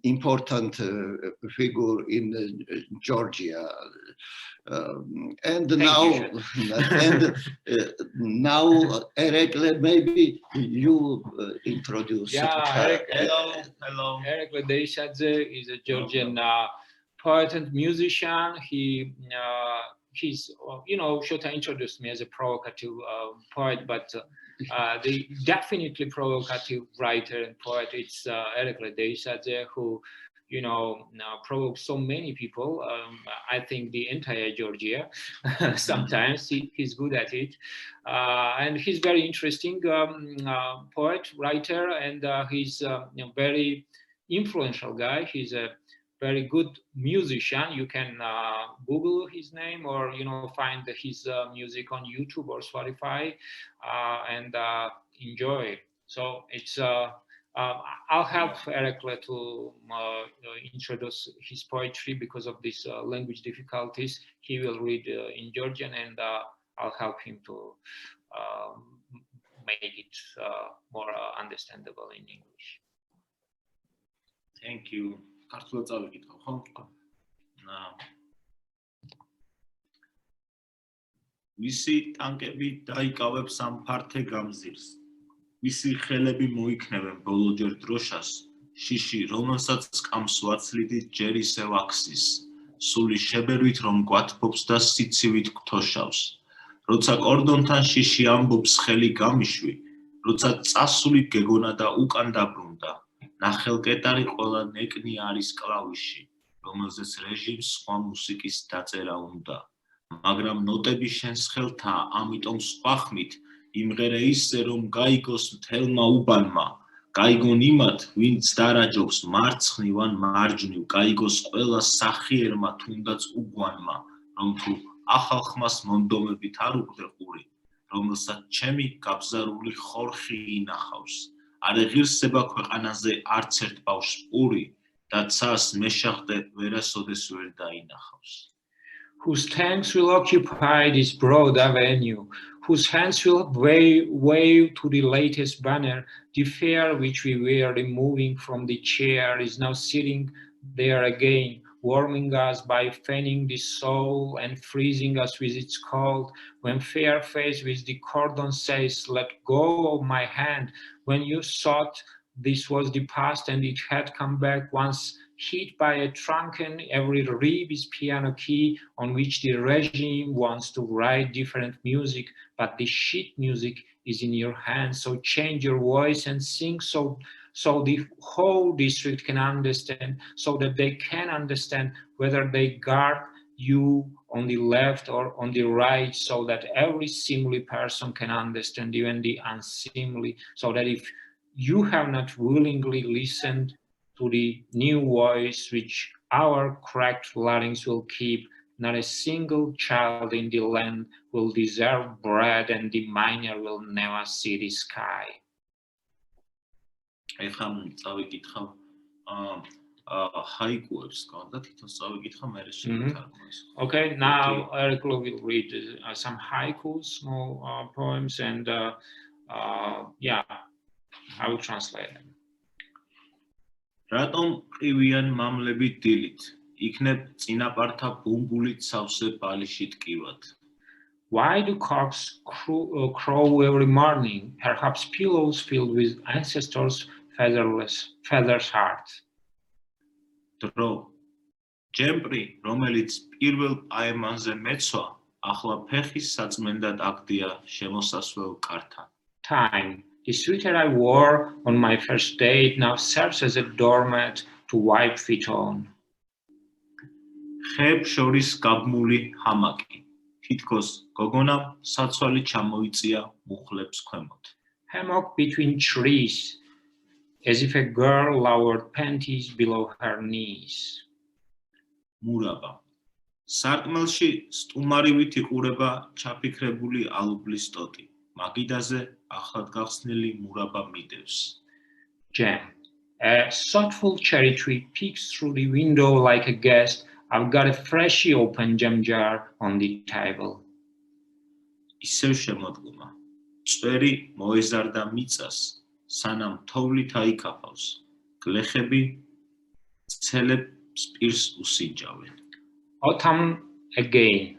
important figure in Georgia. And now, now, Erikle, maybe you introduce. Yeah, Hello. Erikle Deisadze is a Georgian poet and musician. He's, you know, Shota introduced me as a provocative poet, but the definitely provocative writer and poet, it's Erikle Deisadze, who, you know, provokes so many people. I think the entire Georgia. Sometimes he's good at it, and he's very interesting poet, writer, and he's a very influential guy. He's a very good musician. You can Google his name, or find his music on YouTube or Spotify, and enjoy. So it's I'll help Erikle to introduce his poetry because of these language difficulties. He will read in Georgian, and I'll help him to make it more understandable in English. Thank you. Visi ტანკები დაიკავებს ამ ფართე გამზირს. Visi ხელები მოიქნევენ ბოლოჯერ დროშას, შიში, რომელსაც კამს ვაცლიდით ჯერ ისევ აქსის, სული შებერვით რომ გვათბობს და სიცივით გთოშავს. როცა კორდონთან შიში ამბობს ხელი გამიშვი, როცა წასულით გეგონა და უკან დაბრუნდა, ნახელკეტარი ყველა ნეკნი არის კლავიში, რომელზეც რეჟიმს სხვა მუსიკის დაწერა უნდა. მაგრამ ნოტები შენს ხელთაა, ამიტომ სხვა ხმით იმღერე ისე, რომ გაიგოს მთელმა უბანმა, გაიგონ იმათ, ვინც დარაჯობს მარცხნივ ან მარჯვნივ, გაიგოს ყველა სახიერმა თუნდაც უგვანმა, რომ თუ ახალ ხმას მონდომებით არ უყდე ყური, რომელსაც ჩემი გაბზარული ხორხი ინახავს. არ ეღირსება ქვეყანაზე არც ერთ ბავშვს პური და ცას მეშახტე ვერასოდეს ვერ დაინახავს. Whose tanks will occupy this broad avenue, whose hands will wave to the latest banner. The fear which we were removing from the chair is now sitting there again, warming us by fanning the soul and freezing us with its cold. When fair face with the cordon says, let go of my hand, when you thought this was the past and it had come back once, hit by a truncheon, every rib is piano key on which the regime wants to write different music, but the sheet music is in your hands. So change your voice and sing so the whole district can understand, so that they can understand whether they guard you on the left or on the right, so that every seemly person can understand, even the unseemly, so that if you have not willingly listened to the new voice which our cracked larynx will keep, not a single child in the land will deserve bread, and the miner will never see the sky. Okay, now Erikle will read some haikus, small poems, and yeah, I will translate them. Ratom qivიან mamlebit dilit, იქნებ წინაპართა ბუმბულით სავსე ბალიშით კივად. Why do cocks crow every morning? Perhaps pillows filled with ancestors' feathers heart. Dro, ჯემპრი, რომელიც პირველ პაემანზე მეცვა, ახლა ფეხის საწმენდად აკდია შემოსასვლელ კართან. Time. The sweater I wore on my first date now serves as a doormat to wipe feet on. ხეებს შორის გაბმული ჰამაკი. თითქოს გოგონამ საცვალი ჩამოიწია მუხლებს ქვემოთ. hammock between trees, as if a girl lowered panties below her knees. მურაბა. სარკმელში სტუმარივით იყურება ჩაფიქრებული ალუბლის ტოტი. მაგიდაზე ახლად გახსნილი მურაბა მიდევს. Jam. A thoughtful cherry tree peeks through the window like a guest. I've got a freshly opened jam jar on the table. ისევ შემოდგომა. წვერი მოეზარდა მიწას, სანამ თოვლით აიკაფავს. გლეხები ცელებს პირს უსინჯავენ. Autumn again.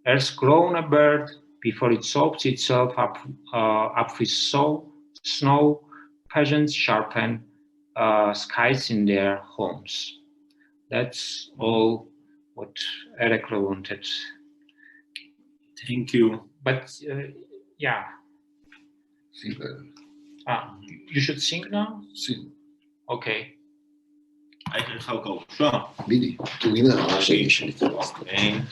Earth's grown a bird before it soaks itself up with snow. Peasants sharpen skies in their homes. That's all what Erikle wanted. Thank you. But yeah. You should sing now? Sing. Okay. I can help out. Sure. Bidi, tu ina naše Okay.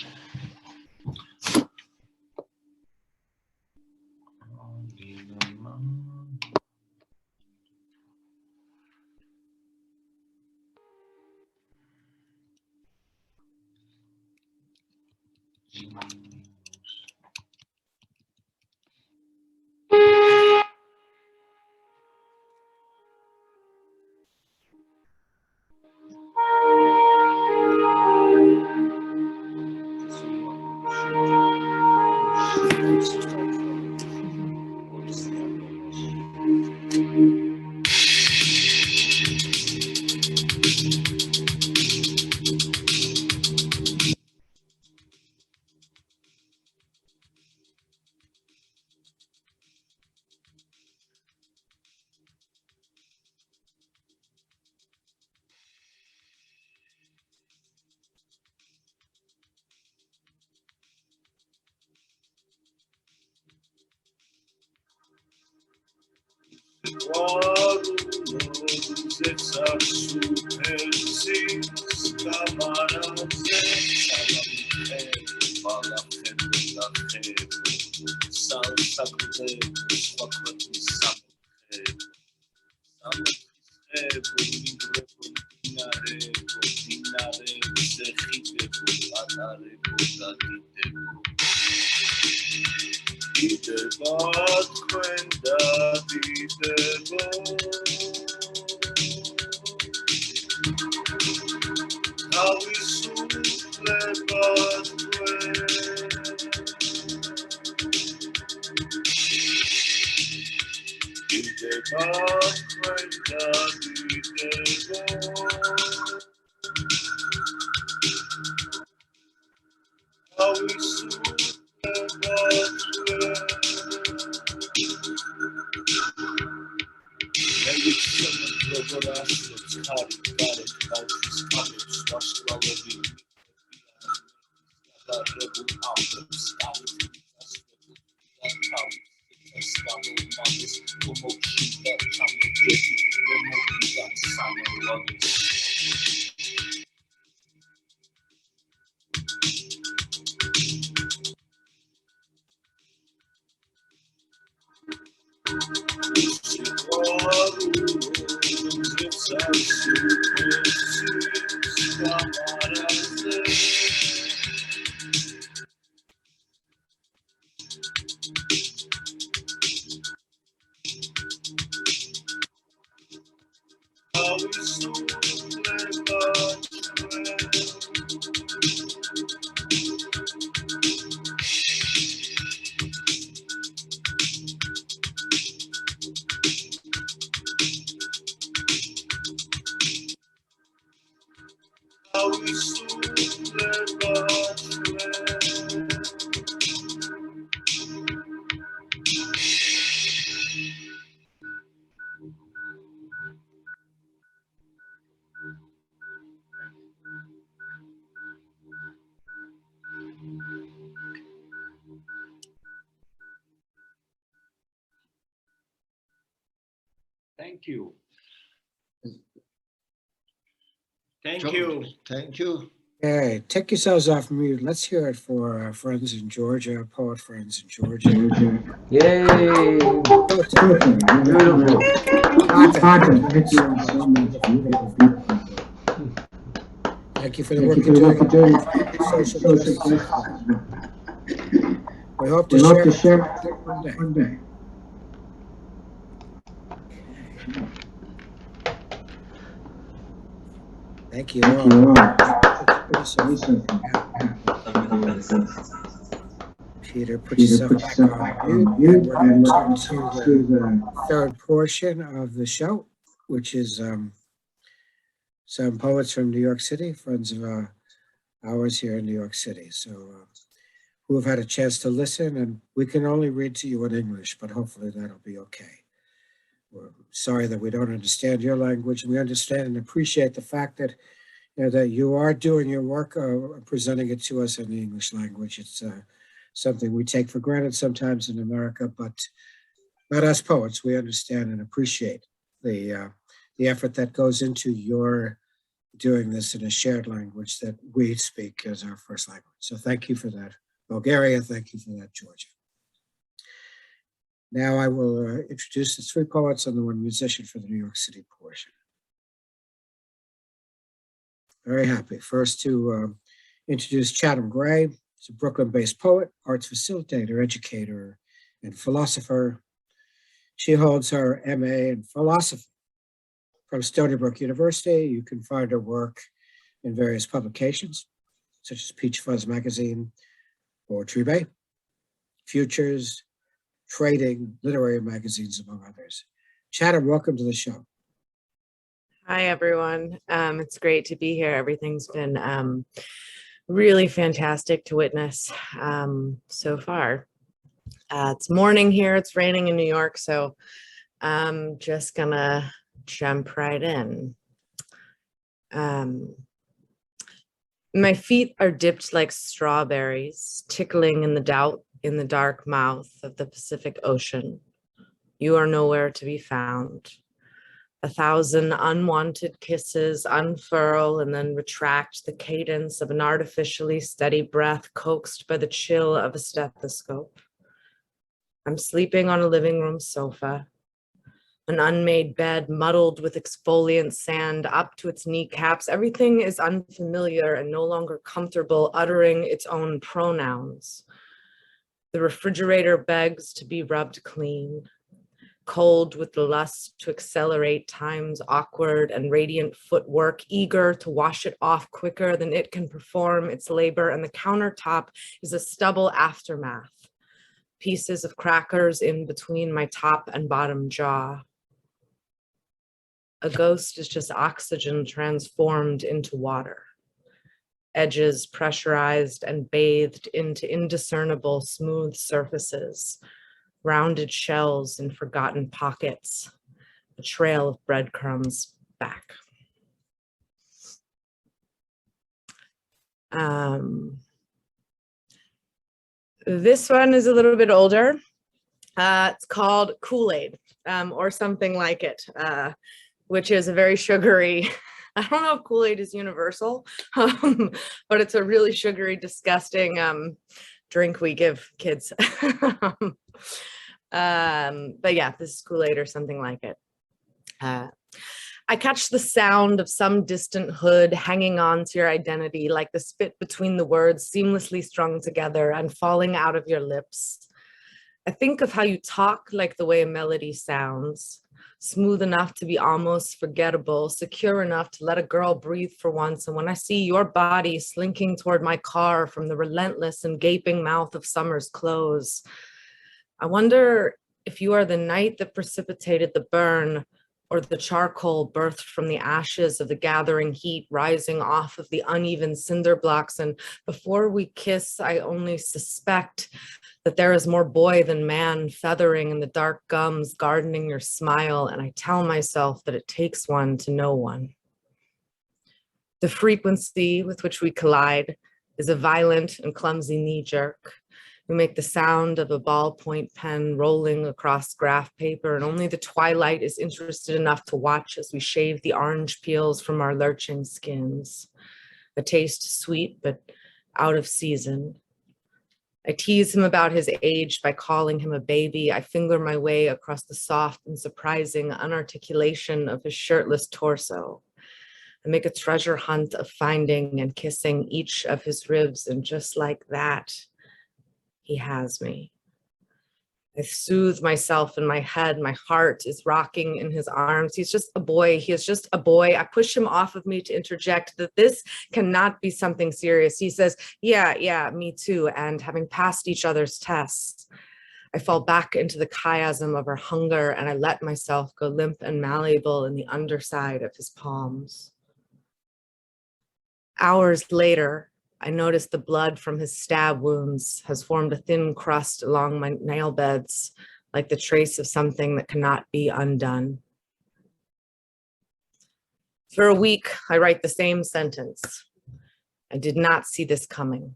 Thank you. Thank you. Thank you. Okay, take yourselves off mute. Let's hear it for our friends in Georgia, poet friends in Georgia. Yay! Beautiful. Thank you for the work you're doing. Social justice. We hope to share it one day. Thank you all. Peter, put yourself back on mute, and we're going to turn to the third portion of the show, which is some poets from New York City, friends of ours here in New York City. So who have had a chance to listen, and we can only read to you in English, but hopefully that'll be okay. We're sorry that we don't understand your language. We understand and appreciate the fact that that you are doing your work, presenting it to us in the English language. It's something we take for granted sometimes in America, but not us poets. We understand and appreciate the effort that goes into your doing this in a shared language that we speak as our first language. So thank you for that, Bulgaria. Thank you for that, Georgia. Now I will introduce the three poets and the one musician for the New York City portion. Very happy. First to introduce Chatham Gray. He's a Brooklyn-based poet, arts facilitator, educator, and philosopher. She holds her MA in philosophy from Stony Brook University. You can find her work in various publications, such as Peach Fuzz Magazine, Poetry Bay, Futures, Trading, literary magazines, among others. Chatham, welcome to the show. Hi, everyone. It's great to be here. Everything's been really fantastic to witness so far. It's morning here. It's raining in New York, so I'm just gonna jump right in. My feet are dipped like strawberries, tickling in the dark mouth of the Pacific Ocean. You are nowhere to be found. 1,000 unwanted kisses unfurl and then retract the cadence of an artificially steady breath coaxed by the chill of a stethoscope. I'm sleeping on a living room sofa, an unmade bed muddled with exfoliant sand up to its kneecaps. Everything is unfamiliar and no longer comfortable uttering its own pronouns. The refrigerator begs to be rubbed clean. Cold with the lust to accelerate time's awkward and radiant footwork, eager to wash it off quicker than it can perform its labor, and the countertop is a stubble aftermath. Pieces of crackers in between my top and bottom jaw. A ghost is just oxygen transformed into water. Edges pressurized and bathed into indiscernible smooth surfaces. Rounded shells in forgotten pockets, a trail of breadcrumbs back. This one is a little bit older. It's called Kool-Aid, or something like it, which is a very sugary, I don't know if Kool-Aid is universal, but it's a really sugary, disgusting drink we give kids. But yeah, this is Kool-Aid or something like it. I catch the sound of some distant hood hanging on to your identity, like the spit between the words seamlessly strung together and falling out of your lips. I think of how you talk like the way a melody sounds, smooth enough to be almost forgettable, secure enough to let a girl breathe for once. And when I see your body slinking toward my car from the relentless and gaping mouth of summer's close, I wonder if you are the night that precipitated the burn, or the charcoal birthed from the ashes of the gathering heat rising off of the uneven cinder blocks. And before we kiss, I only suspect that there is more boy than man feathering in the dark gums, gardening your smile. And I tell myself that it takes one to know one. The frequency with which we collide is a violent and clumsy knee jerk. We make the sound of a ballpoint pen rolling across graph paper, and only the twilight is interested enough to watch as we shave the orange peels from our lurching skins. a taste sweet but out of season. I tease him about his age by calling him a baby. I finger my way across the soft and surprising unarticulation of his shirtless torso. I make a treasure hunt of finding and kissing each of his ribs, and just like that, he has me. I soothe myself in my head. My heart is rocking in his arms. He's just a boy. He is just a boy. I push him off of me to interject that this cannot be something serious. He says, yeah, me too. And having passed each other's tests, I fall back into the chiasm of our hunger, and I let myself go limp and malleable in the underside of his palms. Hours later, I noticed the blood from his stab wounds has formed a thin crust along my nail beds, like the trace of something that cannot be undone. For a week, I write the same sentence. I did not see this coming.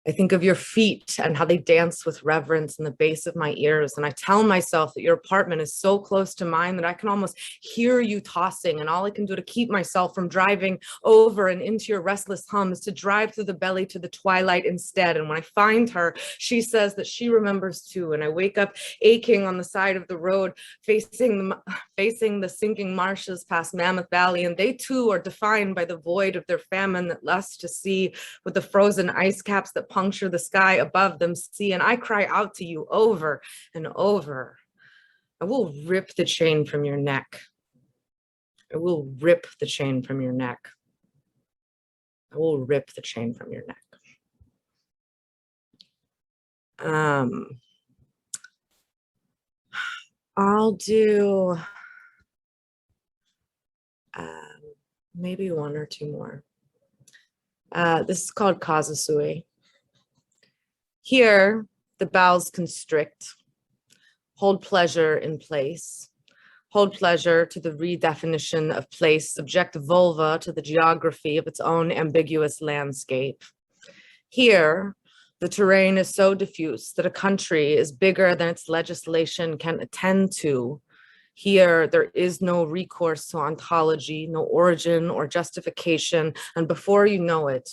I think of your feet and how they dance with reverence in the base of my ears. And I tell myself that your apartment is so close to mine that I can almost hear you tossing. And all I can do to keep myself from driving over and into your restless hum is to drive through the belly to the twilight instead. And when I find her, she says that she remembers too. And I wake up aching on the side of the road, facing the sinking marshes past Mammoth Valley. And they too are defined by the void of their famine that lusts to see, with the frozen ice caps that puncture the sky above them see, and I cry out to you over and over. I will rip the chain from your neck. I will rip the chain from your neck. I will rip the chain from your neck. I'll do maybe one or two more. This is called Kazasui. Here, the bowels constrict, hold pleasure in place, hold pleasure to the redefinition of place, subject vulva to the geography of its own ambiguous landscape. Here, the terrain is so diffuse that a country is bigger than its legislation can attend to. Here, there is no recourse to ontology, no origin or justification, and before you know it,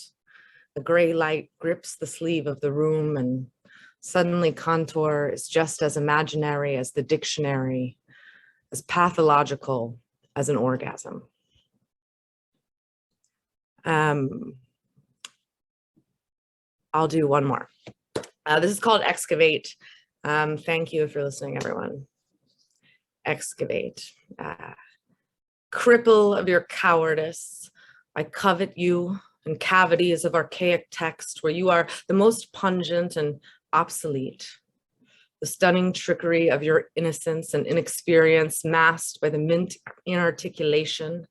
the gray light grips the sleeve of the room, and suddenly contour is just as imaginary as the dictionary, as pathological as an orgasm. I'll do one more. This is called Excavate. Thank you for listening, everyone. Excavate. Cripple of your cowardice, I covet you in cavities of archaic text where you are the most pungent and obsolete. The stunning trickery of your innocence and inexperience masked by the mint inarticulation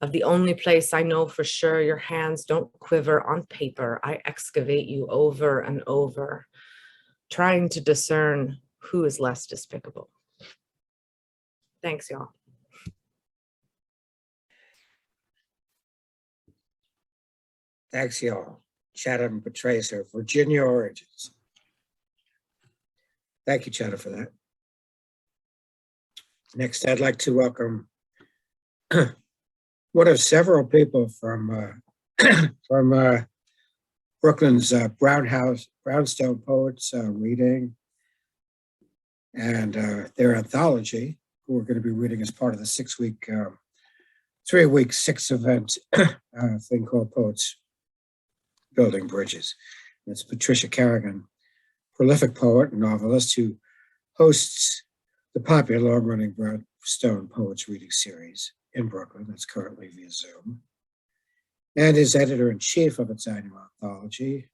of the only place I know for sure your hands don't quiver on paper. I excavate you over and over, trying to discern who is less despicable. Thanks, y'all. Thanks, y'all. Chatham portrays her Virginia origins. Thank you, Chatham, for that. Next, I'd like to welcome one of several people from Brooklyn's Brownstone Poets reading and their anthology, who we're going to be reading as part of the 3-week 6 event thing called Poets Building Bridges. It's Patricia Carragon, prolific poet and novelist who hosts the popular long-running Brownstone Poets reading series in Brooklyn. That's currently via Zoom, and is editor-in-chief of its annual anthology.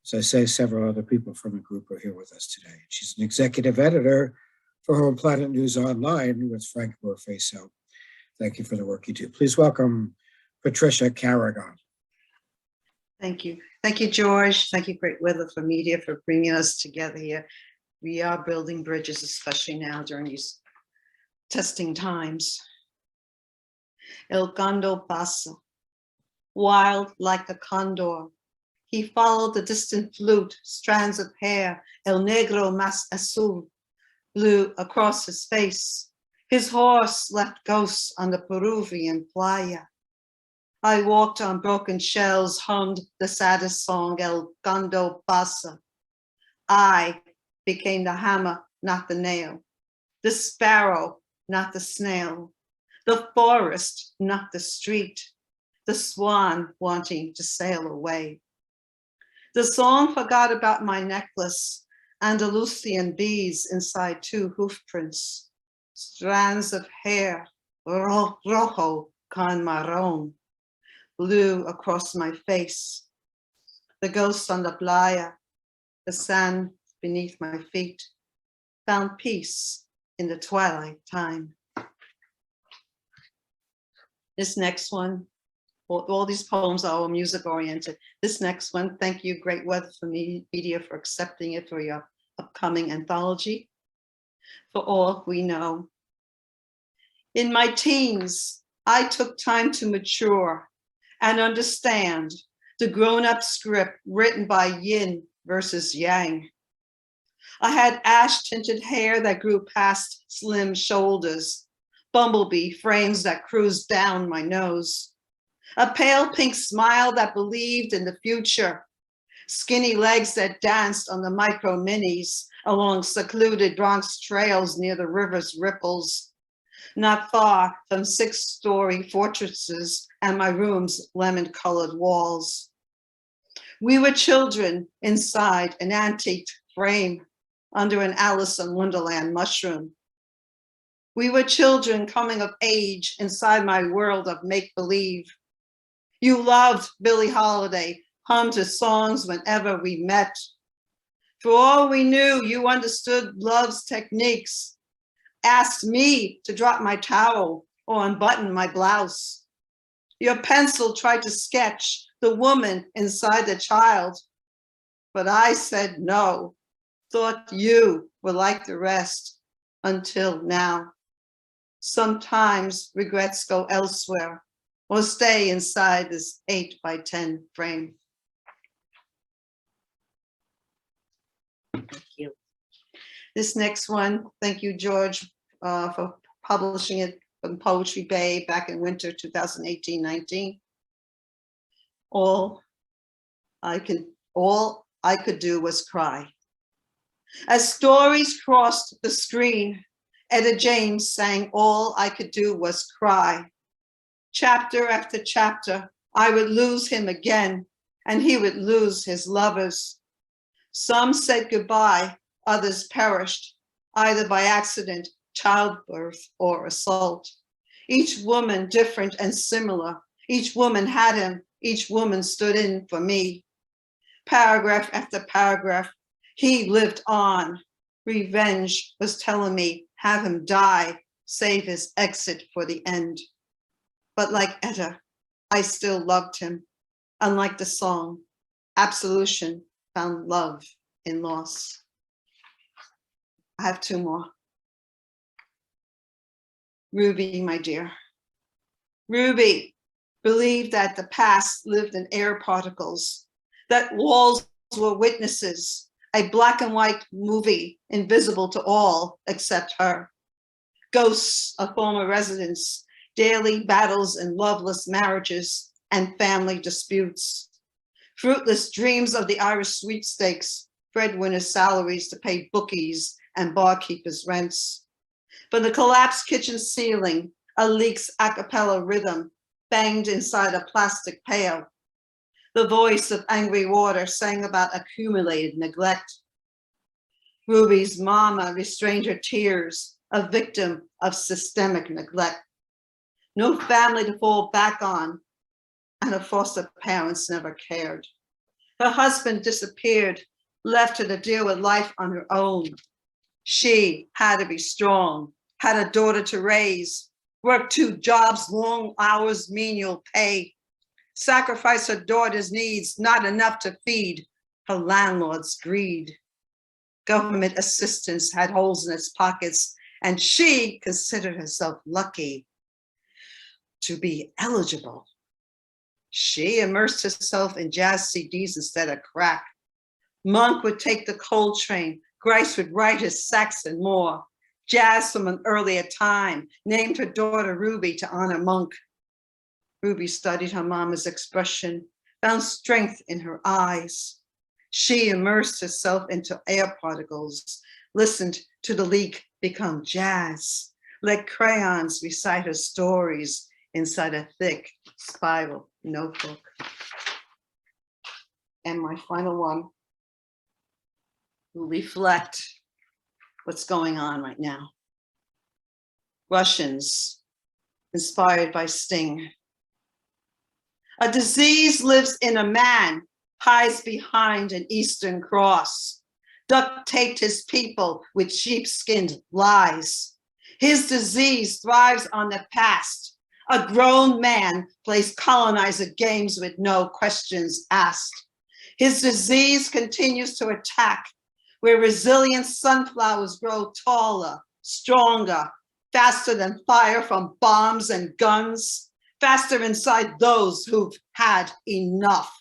As I say, several other people from the group are here with us today. She's an executive editor for Home Planet News Online with Frank Morfeso. Thank you for the work you do. Please welcome Patricia Carragon. Thank you. Thank you, George. Thank you, Great Weather for Media, for bringing us together here. We are building bridges, especially now during these testing times. El Condo pasa, wild like a condor. He followed the distant flute, strands of hair, el negro más azul, blew across his face. His horse left ghosts on the Peruvian playa. I walked on broken shells, hummed the saddest song, El Gando Basa. I became the hammer, not the nail, the sparrow, not the snail, the forest, not the street, the swan wanting to sail away. The song forgot about my necklace, Andalusian beads inside 2 hoof prints, strands of hair, rojo con marron, blue across my face, the ghosts on the playa, the sand beneath my feet, found peace in the twilight time. This next one, all these poems are all music oriented. This next one, thank you, Great Weather for Media, for accepting it for your upcoming anthology. For all we know. In my teens, I took time to mature and understand the grown-up script written by yin versus yang. I had ash-tinted hair that grew past slim shoulders, bumblebee frames that cruised down my nose, a pale pink smile that believed in the future, skinny legs that danced on the micro minis along secluded Bronx trails near the river's ripples, not far from 6-story fortresses and my room's lemon-colored walls. We were children inside an antique frame under an Alice in Wonderland mushroom. We were children coming of age inside my world of make-believe. You loved Billie Holiday, hummed his songs whenever we met. For all we knew, you understood love's techniques, asked me to drop my towel or unbutton my blouse. Your pencil tried to sketch the woman inside the child, but I said no, thought you were like the rest until now. Sometimes regrets go elsewhere or stay inside this 8x10 frame. Thank you. This next one, thank you, George, for publishing it from Poetry Bay back in winter 2018-19. All I could do was cry. As stories crossed the screen, Etta James sang All I Could Do Was Cry. Chapter after chapter, I would lose him again, and he would lose his lovers. Some said goodbye, others perished, either by accident, childbirth, or assault. Each woman different and similar. Each woman had him. Each woman stood in for me. Paragraph after paragraph, he lived on. Revenge was telling me, have him die, save his exit for the end. But like Etta, I still loved him. Unlike the song, absolution found love in loss. I have 2 more. Ruby, my dear. Ruby believed that the past lived in air particles, that walls were witnesses, a black and white movie invisible to all except her. Ghosts of former residents, daily battles and loveless marriages and family disputes. Fruitless dreams of the Irish sweepstakes, breadwinners' salaries to pay bookies and barkeepers' rents. From the collapsed kitchen ceiling, a leak's a cappella rhythm banged inside a plastic pail. The voice of angry water sang about accumulated neglect. Ruby's mama restrained her tears, a victim of systemic neglect. No family to fall back on, and her foster parents never cared. Her husband disappeared, left her to deal with life on her own. She had to be strong, had a daughter to raise, work 2 jobs, long hours, menial pay, sacrifice her daughter's needs, not enough to feed her landlord's greed. Government assistance had holes in its pockets, and she considered herself lucky to be eligible. She immersed herself in jazz CDs instead of crack. Monk would take the Coltrane, Grice would write his sax and more. Jazz from an earlier time named her daughter Ruby to honor Monk. Ruby studied her mama's expression, found strength in her eyes. She immersed herself into air particles, listened to the leak become jazz, let crayons recite her stories inside a thick spiral notebook. And my final one will reflect what's going on right now. Russians, inspired by Sting. A disease lives in a man, hides behind an Eastern cross, duct taped his people with sheepskinned lies. His disease thrives on the past. A grown man plays colonizer games with no questions asked. His disease continues to attack, where resilient sunflowers grow taller, stronger, faster than fire from bombs and guns, faster inside those who've had enough.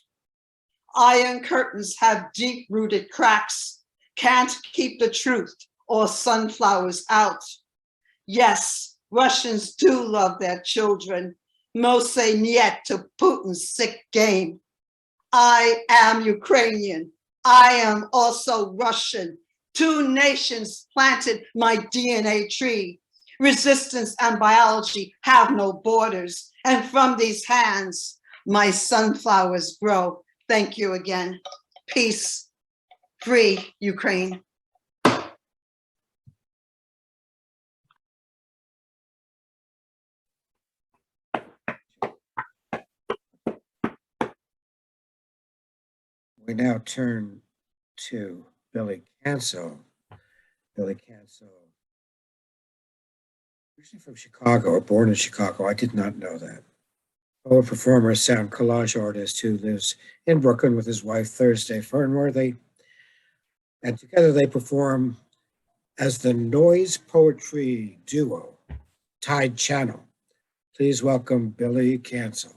Iron curtains have deep-rooted cracks, can't keep the truth or sunflowers out. Yes, Russians do love their children. Most say niet to Putin's sick game. I am Ukrainian. I am also Russian. Two nations planted my DNA tree. Resistance and biology have no borders. And from these hands, my sunflowers grow. Thank you again. Peace. Free Ukraine. We now turn to Billy Cancel. Billy Cancel, originally from Chicago, or born in Chicago. I did not know that. Poet, performer, sound collage artist who lives in Brooklyn with his wife, Thursday Fernworthy. And together they perform as the noise poetry duo, Tide Channel. Please welcome Billy Cancel.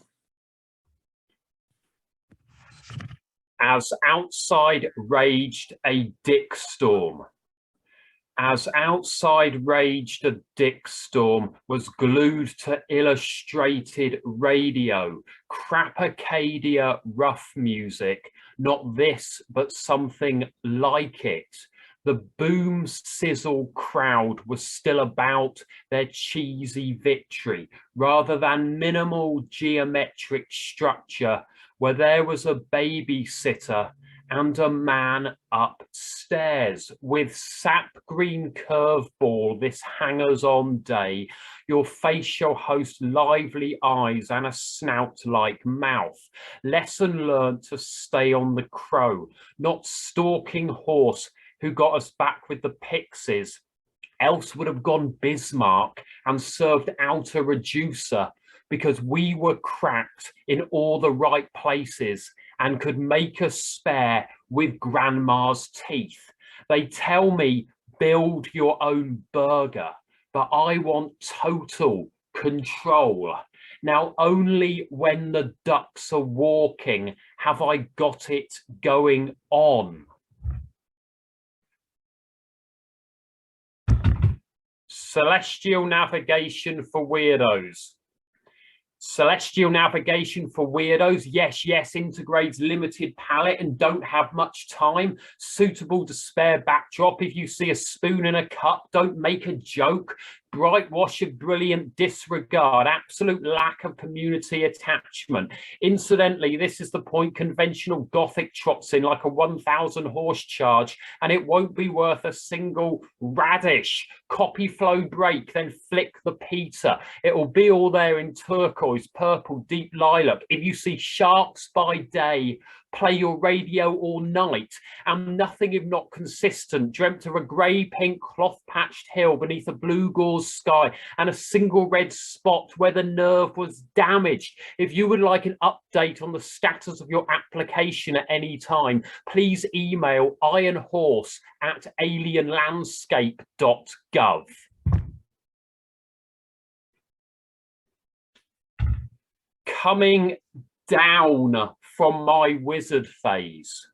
As outside raged a dick storm. As outside raged a dick storm, was glued to illustrated radio, crap Acadia rough music, not this, but something like it. The boom sizzle crowd was still about their cheesy victory, rather than minimal geometric structure, where there was a babysitter and a man upstairs with sap green curveball this hangers-on day. Your face shall host lively eyes and a snout-like mouth. Lesson learned to stay on the crow, not stalking horse who got us back with the pixies. Else would have gone Bismarck and served out a reducer, because we were cracked in all the right places and could make us spare with grandma's teeth. They tell me build your own burger, but I want total control. Now only when the ducks are walking have I got it going on. Celestial navigation for weirdos. Celestial navigation for weirdos. Yes, yes, integrates limited palette and don't have much time. Suitable to spare backdrop. If you see a spoon in a cup, don't make a joke. Bright wash of brilliant disregard. Absolute lack of community attachment. Incidentally, this is the point conventional Gothic trots in like a 1,000 horse charge, and it won't be worth a single radish. Copy flow break, then flick the Peter. It will be all there in turquoise, purple, deep lilac. If you see sharks by day, play your radio all night, and nothing if not consistent. Dreamt of a grey pink cloth patched hill beneath a blue gauze sky and a single red spot where the nerve was damaged. If you would like an update on the status of your application at any time, please email ironhorse@alienlandscape.gov. Coming down from my wizard phase.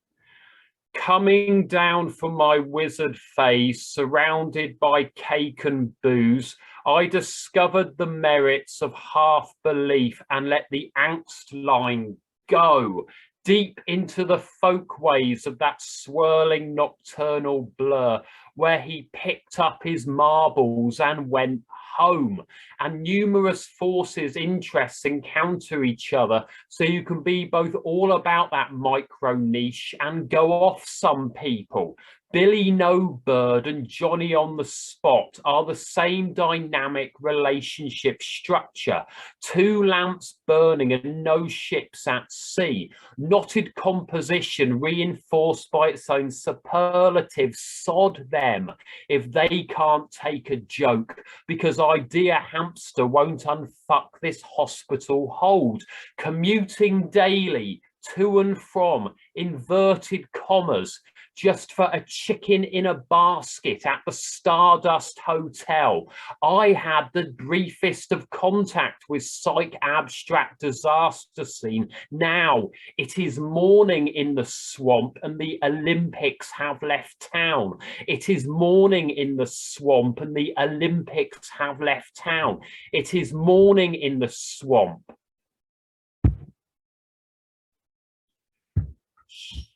Coming down from my wizard phase, surrounded by cake and booze, I discovered the merits of half belief and let the angst line go deep into the folkways of that swirling nocturnal blur, where he picked up his marbles and went home. And numerous forces, interests encounter each other, so you can be both all about that micro niche and go off some people. Billy No Bird and Johnny on the Spot are the same dynamic relationship structure. Two lamps burning and no ships at sea. Knotted composition reinforced by its own superlative. Sod them if they can't take a joke, because Idea Hamster won't unfuck this hospital hold. Commuting daily to and from inverted commas just for a chicken in a basket at the Stardust Hotel. I had the briefest of contact with psych abstract disaster scene. Now it is morning in the swamp and the Olympics have left town. It is morning in the swamp and the Olympics have left town. It is morning in the swamp.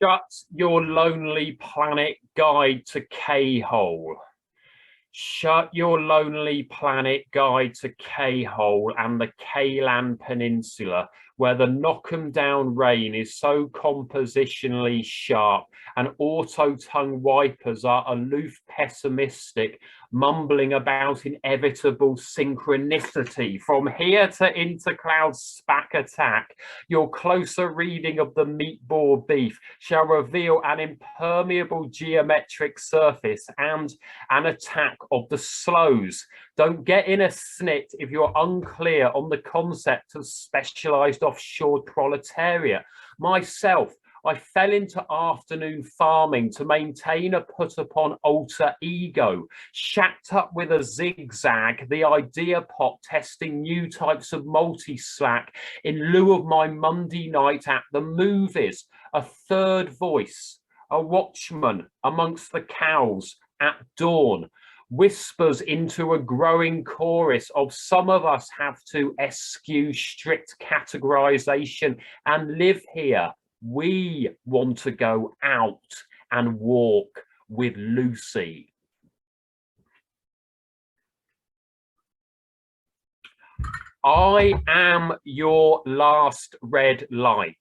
Shut your lonely planet guide to K-hole. Shut your lonely planet guide to K-hole and the K-Land Peninsula, where the knock-em down rain is so compositionally sharp and auto-tongue wipers are aloof pessimistic, mumbling about inevitable synchronicity. From here to Intercloud SPAC attack, your closer reading of the meatball beef shall reveal an impermeable geometric surface and an attack of the slows. Don't get in a snit if you're unclear on the concept of specialized offshore proletariat. Myself, I fell into afternoon farming to maintain a put upon alter ego, shacked up with a zigzag, the idea pot testing new types of multi-slack in lieu of my Monday night at the movies, a third voice, a watchman amongst the cows at dawn, whispers into a growing chorus of some of us have to eschew strict categorization and live here. We want to go out and walk with Lucy. I am your last red light.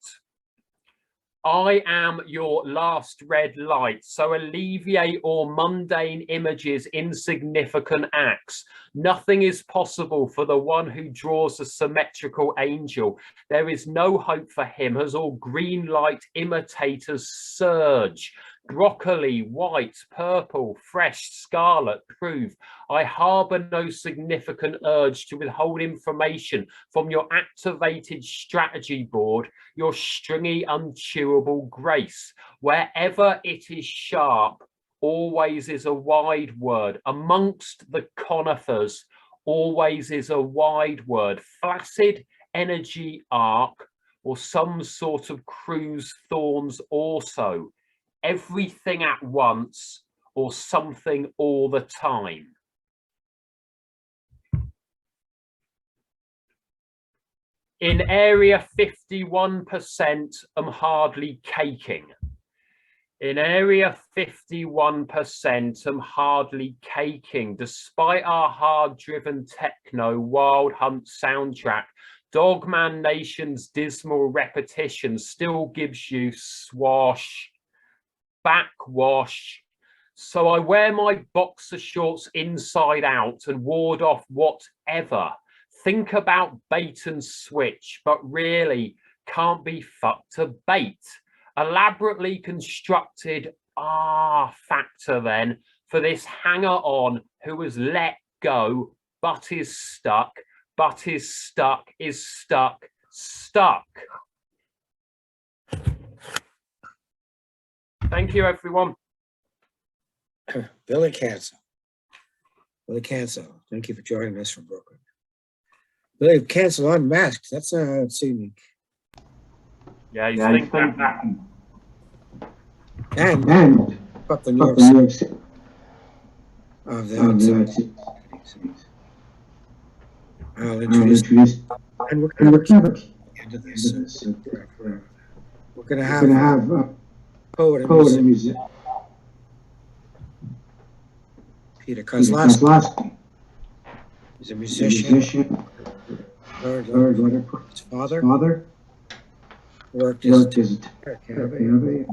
I am your last red light, so alleviate all mundane images, insignificant acts. Nothing is possible for the one who draws a symmetrical angel. There is no hope for him as all green light imitators surge. Broccoli, white, purple, fresh, scarlet, prove I harbor no significant urge to withhold information from your activated strategy board, your stringy, unchewable grace. Wherever it is sharp, always is a wide word. Amongst the conifers, always is a wide word. Flaccid energy arc, or some sort of cruise thorns also. Everything at once, or something all the time. In area 51%, I'm hardly caking. In area 51%, I'm hardly caking. Despite our hard-driven techno Wild Hunt soundtrack, Dogman Nation's dismal repetition still gives you swash, backwash. So I wear my boxer shorts inside out and ward off whatever. Think about bait and switch, but really can't be fucked to bait. Elaborately constructed factor then for this hanger-on who has let go, but is stuck, is stuck. Thank you, everyone. Billy Cancel. Billy Cancel, thank you for joining us from Brooklyn. Billy Cancel unmasked. That's unique. Yeah, he's thinking that. and up the New York City of the I'll introduce, and we're going to have the end of this. We're going to have a poet and music. Ptr Kozlowski. He's a musician. His father worked as a cafe.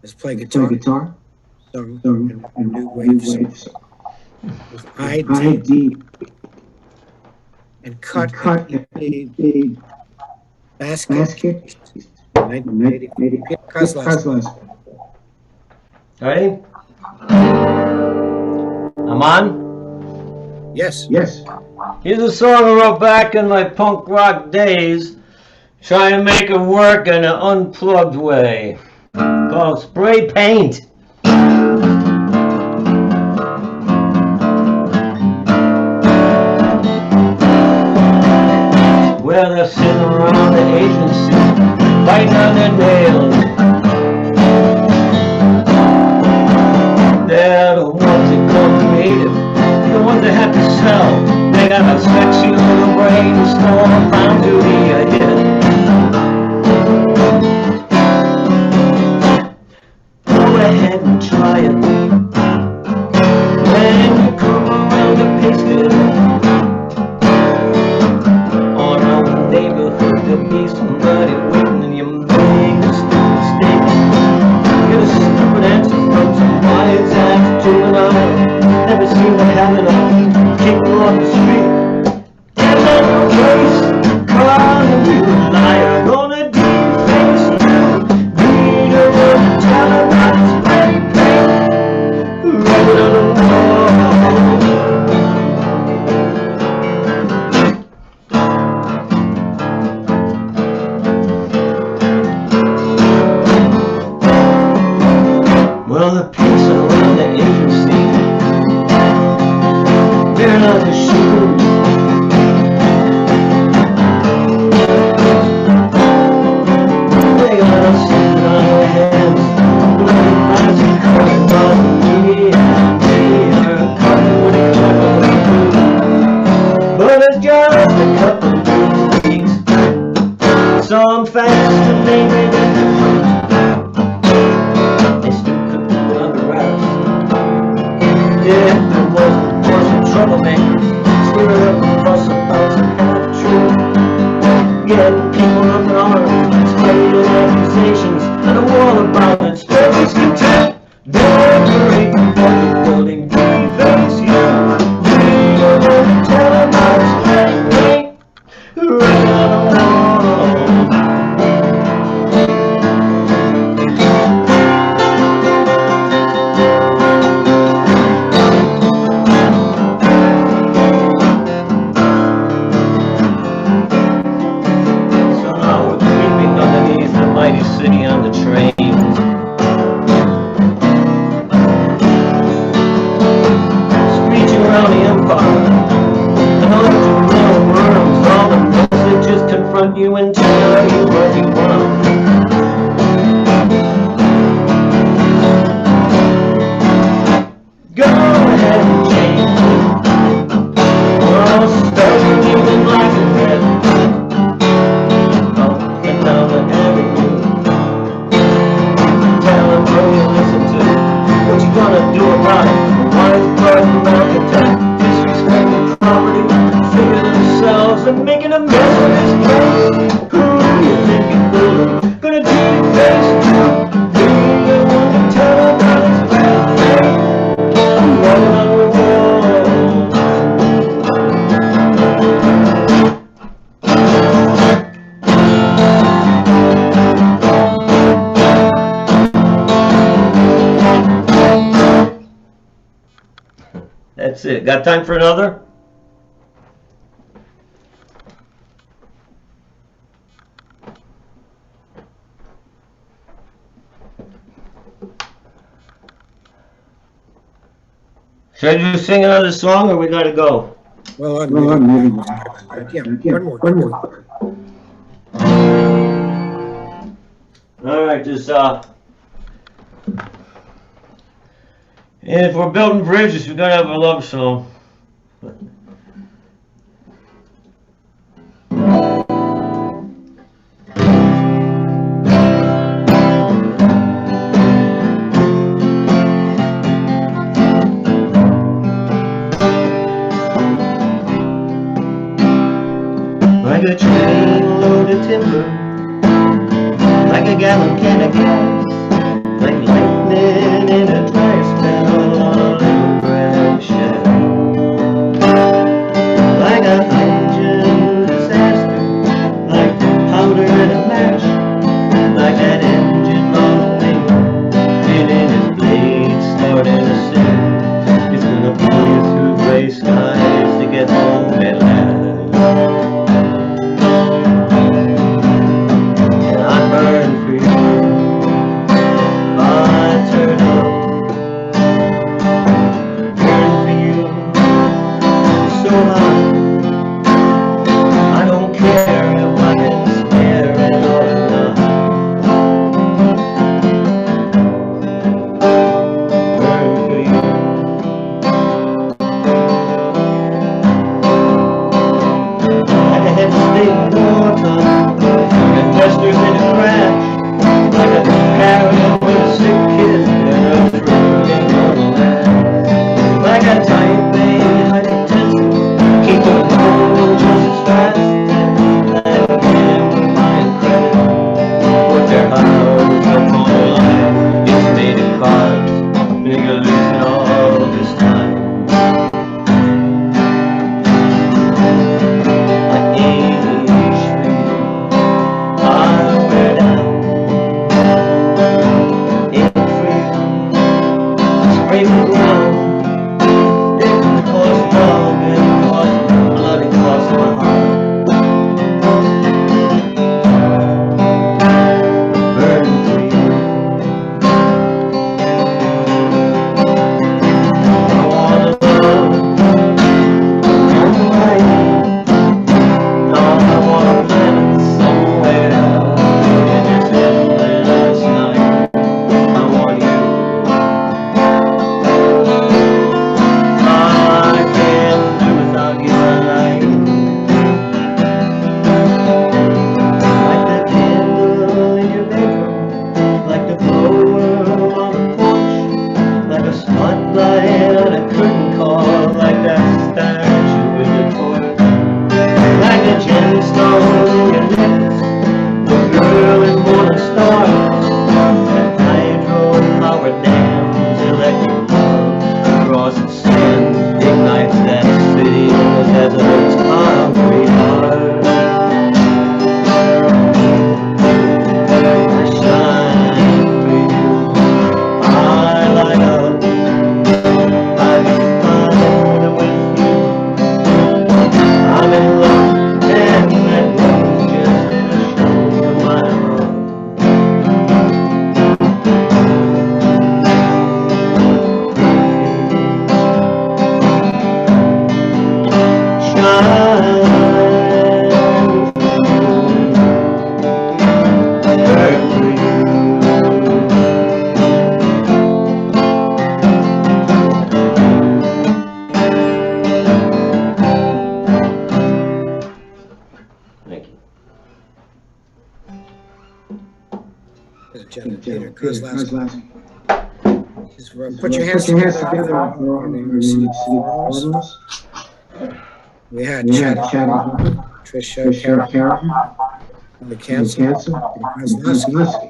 Has played guitar. Sung in new waves. With ID and cut the basket. 1980. Ptr Kozlowski. Ready? I'm on? Yes. Here's a song I wrote back in my punk rock days, trying to make it work in an unplugged way, called Spray Paint. Where they're sitting around the agency, biting on their nails. They're the ones that go creative, the ones that have to sell. They got a sexy little brainstorm, bound to be a hit. Go ahead and try it. When you come around to paste it on our neighborhood, there'll be somebody waiting and you make a stupid mistake. Get a stupid answer from some wise ass juvenile. Never seen that happen on kick on the street. And then the case calling you a liar, gonna deface you. Reader of the televised spray paint, right on the wall. Well, the piece around the agency, they're not the shoes. They got us sitting on our hands, bloody eyes and cutting on me and cutting with a couple. But it's just a couple of weeks. Some facts that they may be different. They still could do it under wraps. If there wasn't troublemaker, stirring up a fuss about some half-truth, getting people up in arms, spreading accusations, and a wall about it, spread discontent. Don't for the building defense, you reader of the televised spray paint, right on the wall. City on the train. Screeching around the empire. And all the little worms, all the things that just confront you and tell you what you want. Go ahead and change it. Oh, spell you didn't like it. Oh, and now the avenue. What you gonna do about it? Wise garden architect, disrespecting property, figuring themselves and making a mess of this place. Who do you think you're fooling? Gonna deface you? Being the one to tell about his bad thing. I'm walking on the wall. That's it. Got time for another? Should I just sing another song or we gotta go? Well, maybe. Yeah, one more. All right, this if we're building bridges, we're gonna have a love song. Like a train load of timber, like a gallon can of gas, like lightning in a dry spell on a little grass shack. Like a hydrogen disaster, like powder in a match, like that engine on a wing, spinning its blades, starting to sing. It's gonna pull you through gray skies to get home at last. And I burn for you. I turn up. Burn for you. So hot. I don't care if I can spare it or not. Burn for you. Like a head steak wartime, like investors in a crash, like a parent with a sick kid and a drinking on the land. Like a type A hypertensive, keep on going just as fast. Like a gambler buying credit, put their house up on the line. It's made of cards, bigger losing all this time. I age for you, I wear down. In for you, scrape the ground. It can cause love, it can cause blood, it cause my heart. Burn for you. I wanna love on the way. I wanna planet somewhere in this endless night. I want you. I can't do without you alive. Like the candle in your bedroom, like the blower on the porch, like a spotlight on a curtain call, like that statue in the torch, like a gemstone in your necklace, the girl in morning stars, and hydro-powered dams, electric love, across the sand, ignites that city in the desert's concrete heart. I shine for you, I light up, I get fine with you. I'm in love, and that love's just a show of my love. Shine burn for you. Thank you. Ptr Kozlowski. Just put your hands together for our university performers. We had Chatham, Patricia Carragon, the cancer, Kozlowski.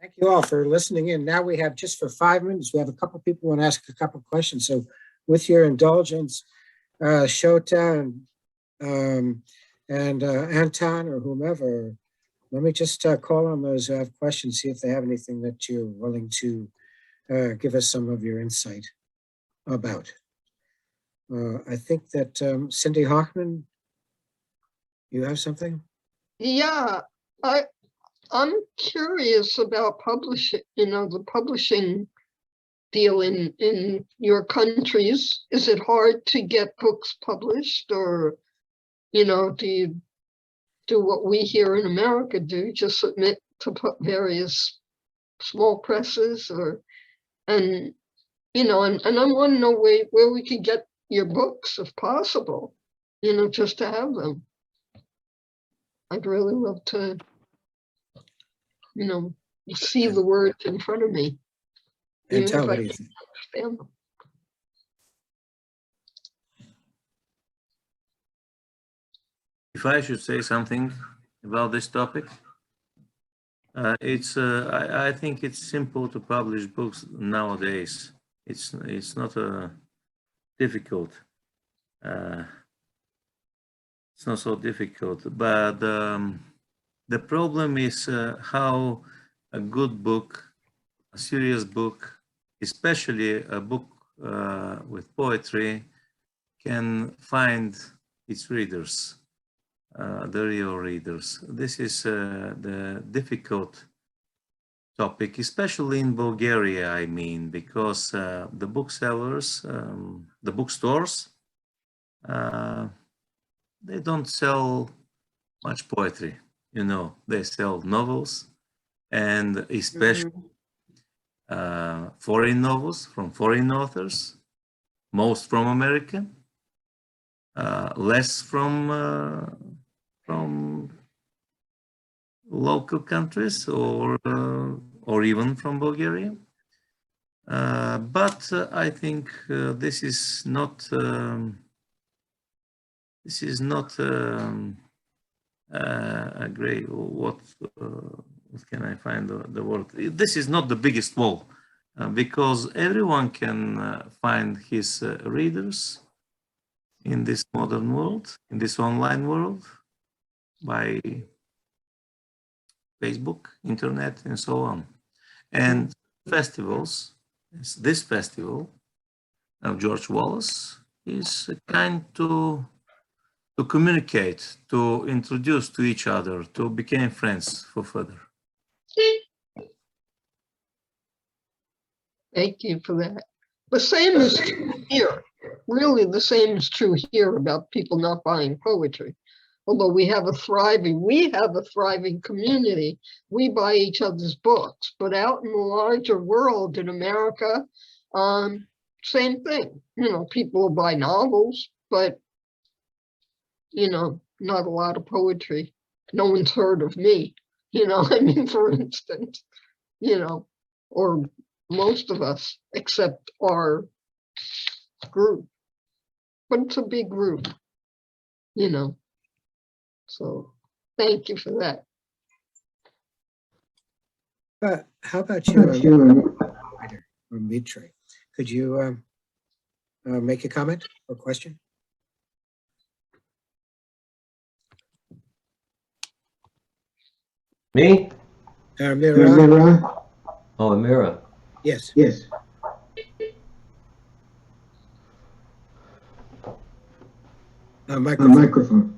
Thank you all for listening in. Now we have, just for 5 minutes, we have a couple people who want to ask a couple questions. So with your indulgence, Shota and Anton or whomever, let me just call on those who have questions, see if they have anything that you're willing to give us some of your insight about. I think that Cindy Hoffman, you have something? Yeah, I'm curious about publishing, the publishing deal in your countries. Is it hard to get books published, or, do you do what we here in America do, just submit to put various small presses and you know, and I want to know where we can get your books if possible, you know, just to have them. I'd really love to, you know, see the words in front of me, And even tell if I what do you can't think? understand them. If I should say something about this topic, I think it's simple to publish books nowadays. It's not difficult. It's not so difficult, but the problem is how a good book, a serious book, especially a book with poetry, can find its readers. The real readers. This is the difficult topic, especially in Bulgaria, I mean, because the booksellers, the bookstores, they don't sell much poetry, you know, they sell novels and especially foreign novels from foreign authors, most from America, less from local countries or even from Bulgaria. But I think this is not a great, what can I find the word? This is not the biggest wall because everyone can find his readers in this modern world, in this online world, by Facebook, internet, and so on. And festivals, this festival of George Wallace is kind to communicate, to introduce to each other, to become friends for further. Thank you for that. The same is true here. Really, the same is true here about people not buying poetry. Although we have a thriving community. We buy each other's books, but out in the larger world in America, same thing. You know, people will buy novels, but you know, not a lot of poetry. No one's heard of me, you know, I mean, for instance, you know, or most of us, except our group. But it's a big group, you know. So thank you for that. How about you, or Mitri? Could you make a comment or question? Me? Mira. Oh, Amira. Yes. Yes. Microphone.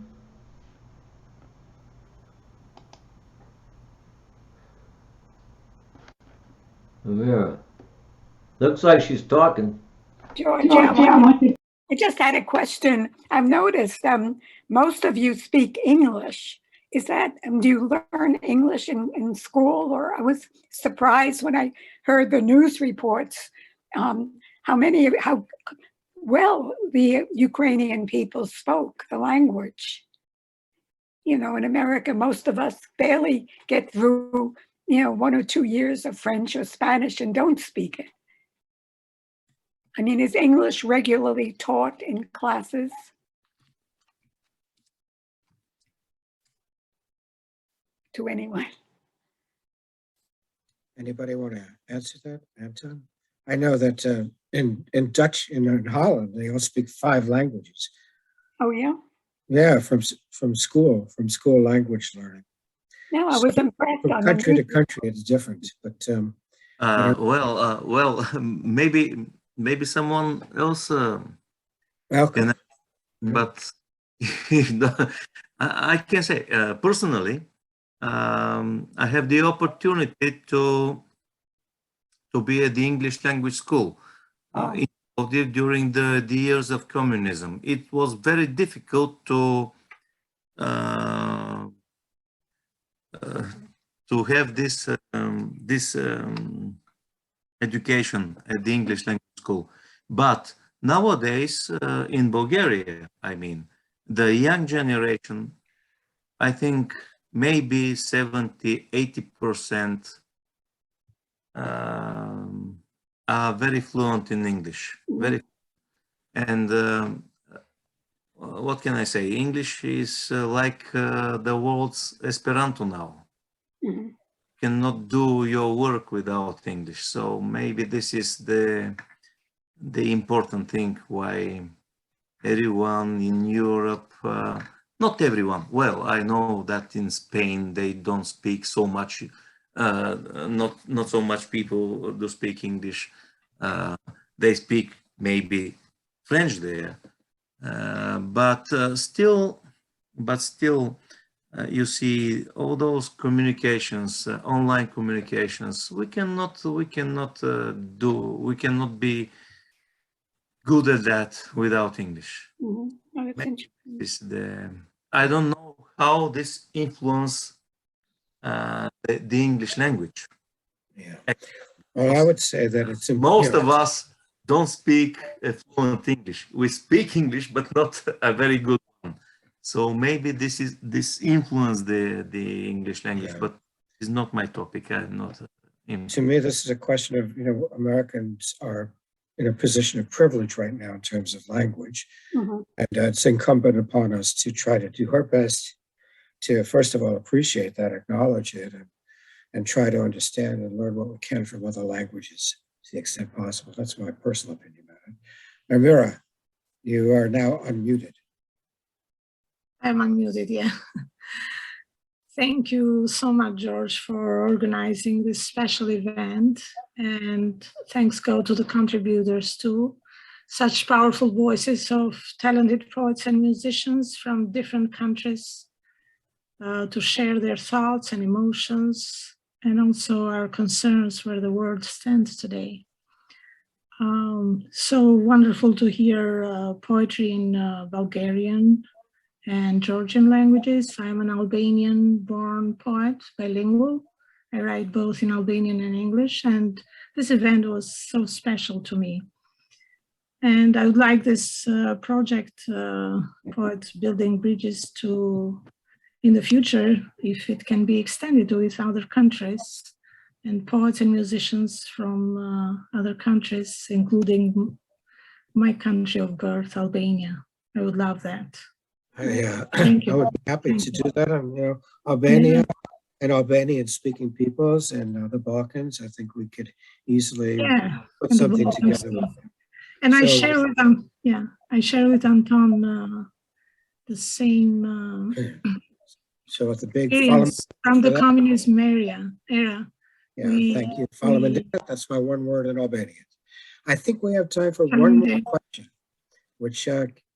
Amira. Looks like she's talking. George, I just had a question. I've noticed most of you speak English. Is that, do you learn English in school? Or I was surprised when I heard the news reports, how well the Ukrainian people spoke the language. You know, in America, most of us barely get through, you know, 1 or 2 years of French or Spanish and don't speak it. I mean, is English regularly taught in classes? To anyone? Anybody want to answer that, Anton? I know that in Dutch, in Holland, they all speak 5 languages. Oh, yeah? Yeah, from school language learning. No, I was impressed. From country to country, it's different. But maybe someone else welcome. But I can say personally, I have the opportunity to be at the English language school during the years of communism. It was very difficult to have this education at the English language school. But nowadays in Bulgaria, I mean, the young generation, I think maybe 70–80% are very fluent in English. And what can I say? English is like the world's Esperanto now. Cannot do your work without English. So maybe this is the important thing why everyone in Europe, not everyone, well, I know that in Spain they don't speak so much, not so much people do speak English. They speak maybe French there, but still, you see all those communications, online communications. We cannot be good at that without English. I don't know how this influence the English language. Yeah, well, I would say that it's most of us don't speak fluent English. We speak English, but not a very good one. So maybe this influence the English language, but it's not my topic. I'm not. To me, this is a question of, Americans are in a position of privilege right now in terms of language. And it's incumbent upon us to try to do our best to, first of all, appreciate that, acknowledge it, and try to understand and learn what we can from other languages to the extent possible. That's my personal opinion about it. Amira, you are now unmuted. I'm unmuted, yeah. Thank you so much, George, for organizing this special event. And thanks go to the contributors too. Such powerful voices of talented poets and musicians from different countries to share their thoughts and emotions, and also our concerns where the world stands today. So wonderful to hear poetry in Bulgarian and Georgian languages. I'm an Albanian-born poet, bilingual. I write both in Albanian and English, and this event was so special to me. And I would like this project, Poets Building Bridges, to, in the future, if it can be extended with other countries, and poets and musicians from other countries, including my country of birth, Albania. I would love that. I would be happy to do that. Albania and Albanian-speaking peoples and the Balkans, I think we could easily put something together. And I share with them, I share with Anton the same so at the big from the communism era. Thank you. That's my one word in Albanian. I think we have time for one more question, which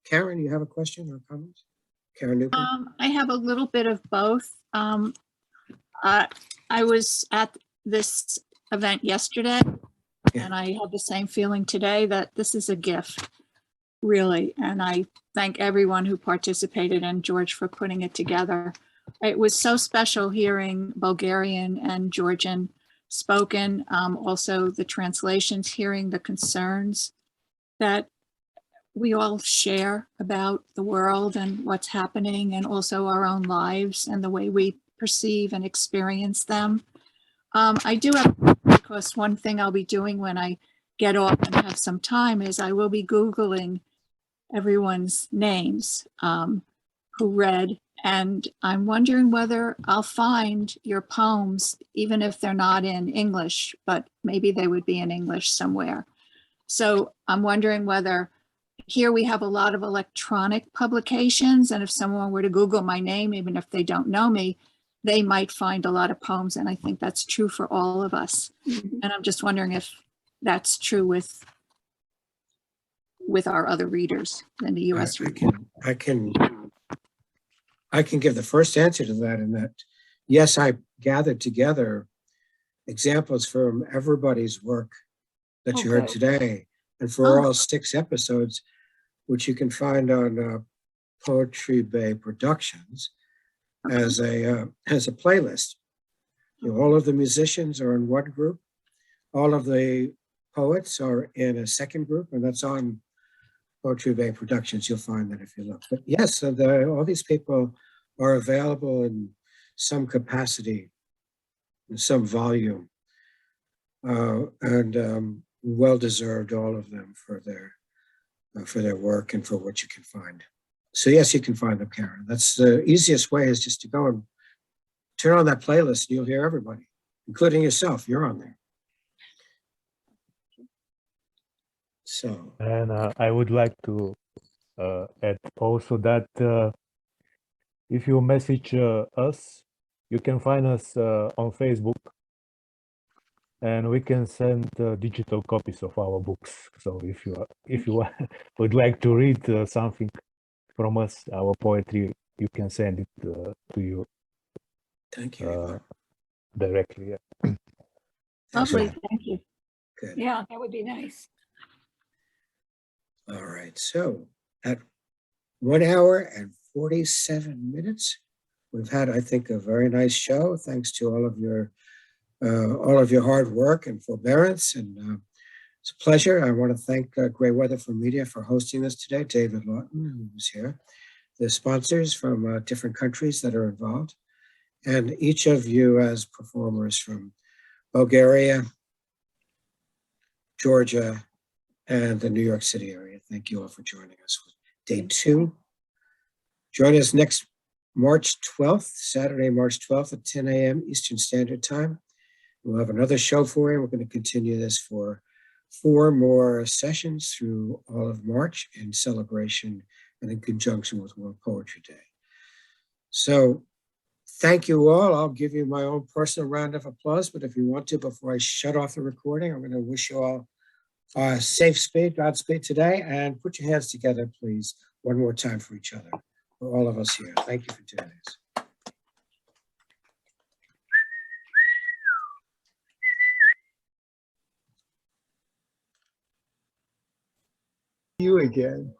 Karen, you have a question or comment? Karen Newcomb? I have a little bit of both. I was at this event yesterday, and I had the same feeling today that this is a gift, really. And I thank everyone who participated and George for putting it together. It was so special hearing Bulgarian and Georgian spoken, also the translations, hearing the concerns that we all share about the world and what's happening, and also our own lives and the way we perceive and experience them. I do have, because one thing I'll be doing when I get off and have some time is I will be Googling everyone's names who read, and I'm wondering whether I'll find your poems, even if they're not in English, but maybe they would be in English somewhere. So I'm wondering whether here we have a lot of electronic publications, and if someone were to Google my name, even if they don't know me, they might find a lot of poems, and I think that's true for all of us. And I'm just wondering if that's true with our other readers in the U.S. I can give the first answer to that, in that, yes, I gathered together examples from everybody's work that you heard today, and for all 6 episodes, which you can find on Poetry Bay Productions as a playlist. All of the musicians are in one group. All of the poets are in a second group, and that's on Poetry Bay Productions. You'll find that if you look. But yes, so all these people are available in some capacity, in some volume, and well-deserved, all of them, for their work and for what you can find. So yes, you can find them, Karen. That's the easiest way, is just to go and turn on that playlist and you'll hear everybody, including yourself. You're on there. So. And I would like to add also that if you message us, you can find us on Facebook, and we can send digital copies of our books. So if you would like to read something from us, our poetry, you can send it to you. Thank you. Directly. Yeah. Lovely, thank you. Good. Yeah, that would be nice. All right. So at 1 hour and 47 minutes, we've had, I think, a very nice show. Thanks to all of your hard work and forbearance, and it's a pleasure. I want to thank Gray Weatherford Media for hosting us today. David Lawton, who was here, the sponsors from different countries that are involved, and each of you as performers from Bulgaria, Georgia, and the New York City area. Thank you all for joining us with day 2. Join us next March 12th, Saturday, March 12th at 10 a.m. Eastern Standard Time. We'll have another show for you. We're going to continue this for 4 more sessions through all of March in celebration and in conjunction with World Poetry Day. So thank you all. I'll give you my own personal round of applause, but if you want to, before I shut off the recording, I'm going to wish you all safe speed, Godspeed today, and put your hands together, please, one more time for each other, for all of us here. Thank you for doing this. You again.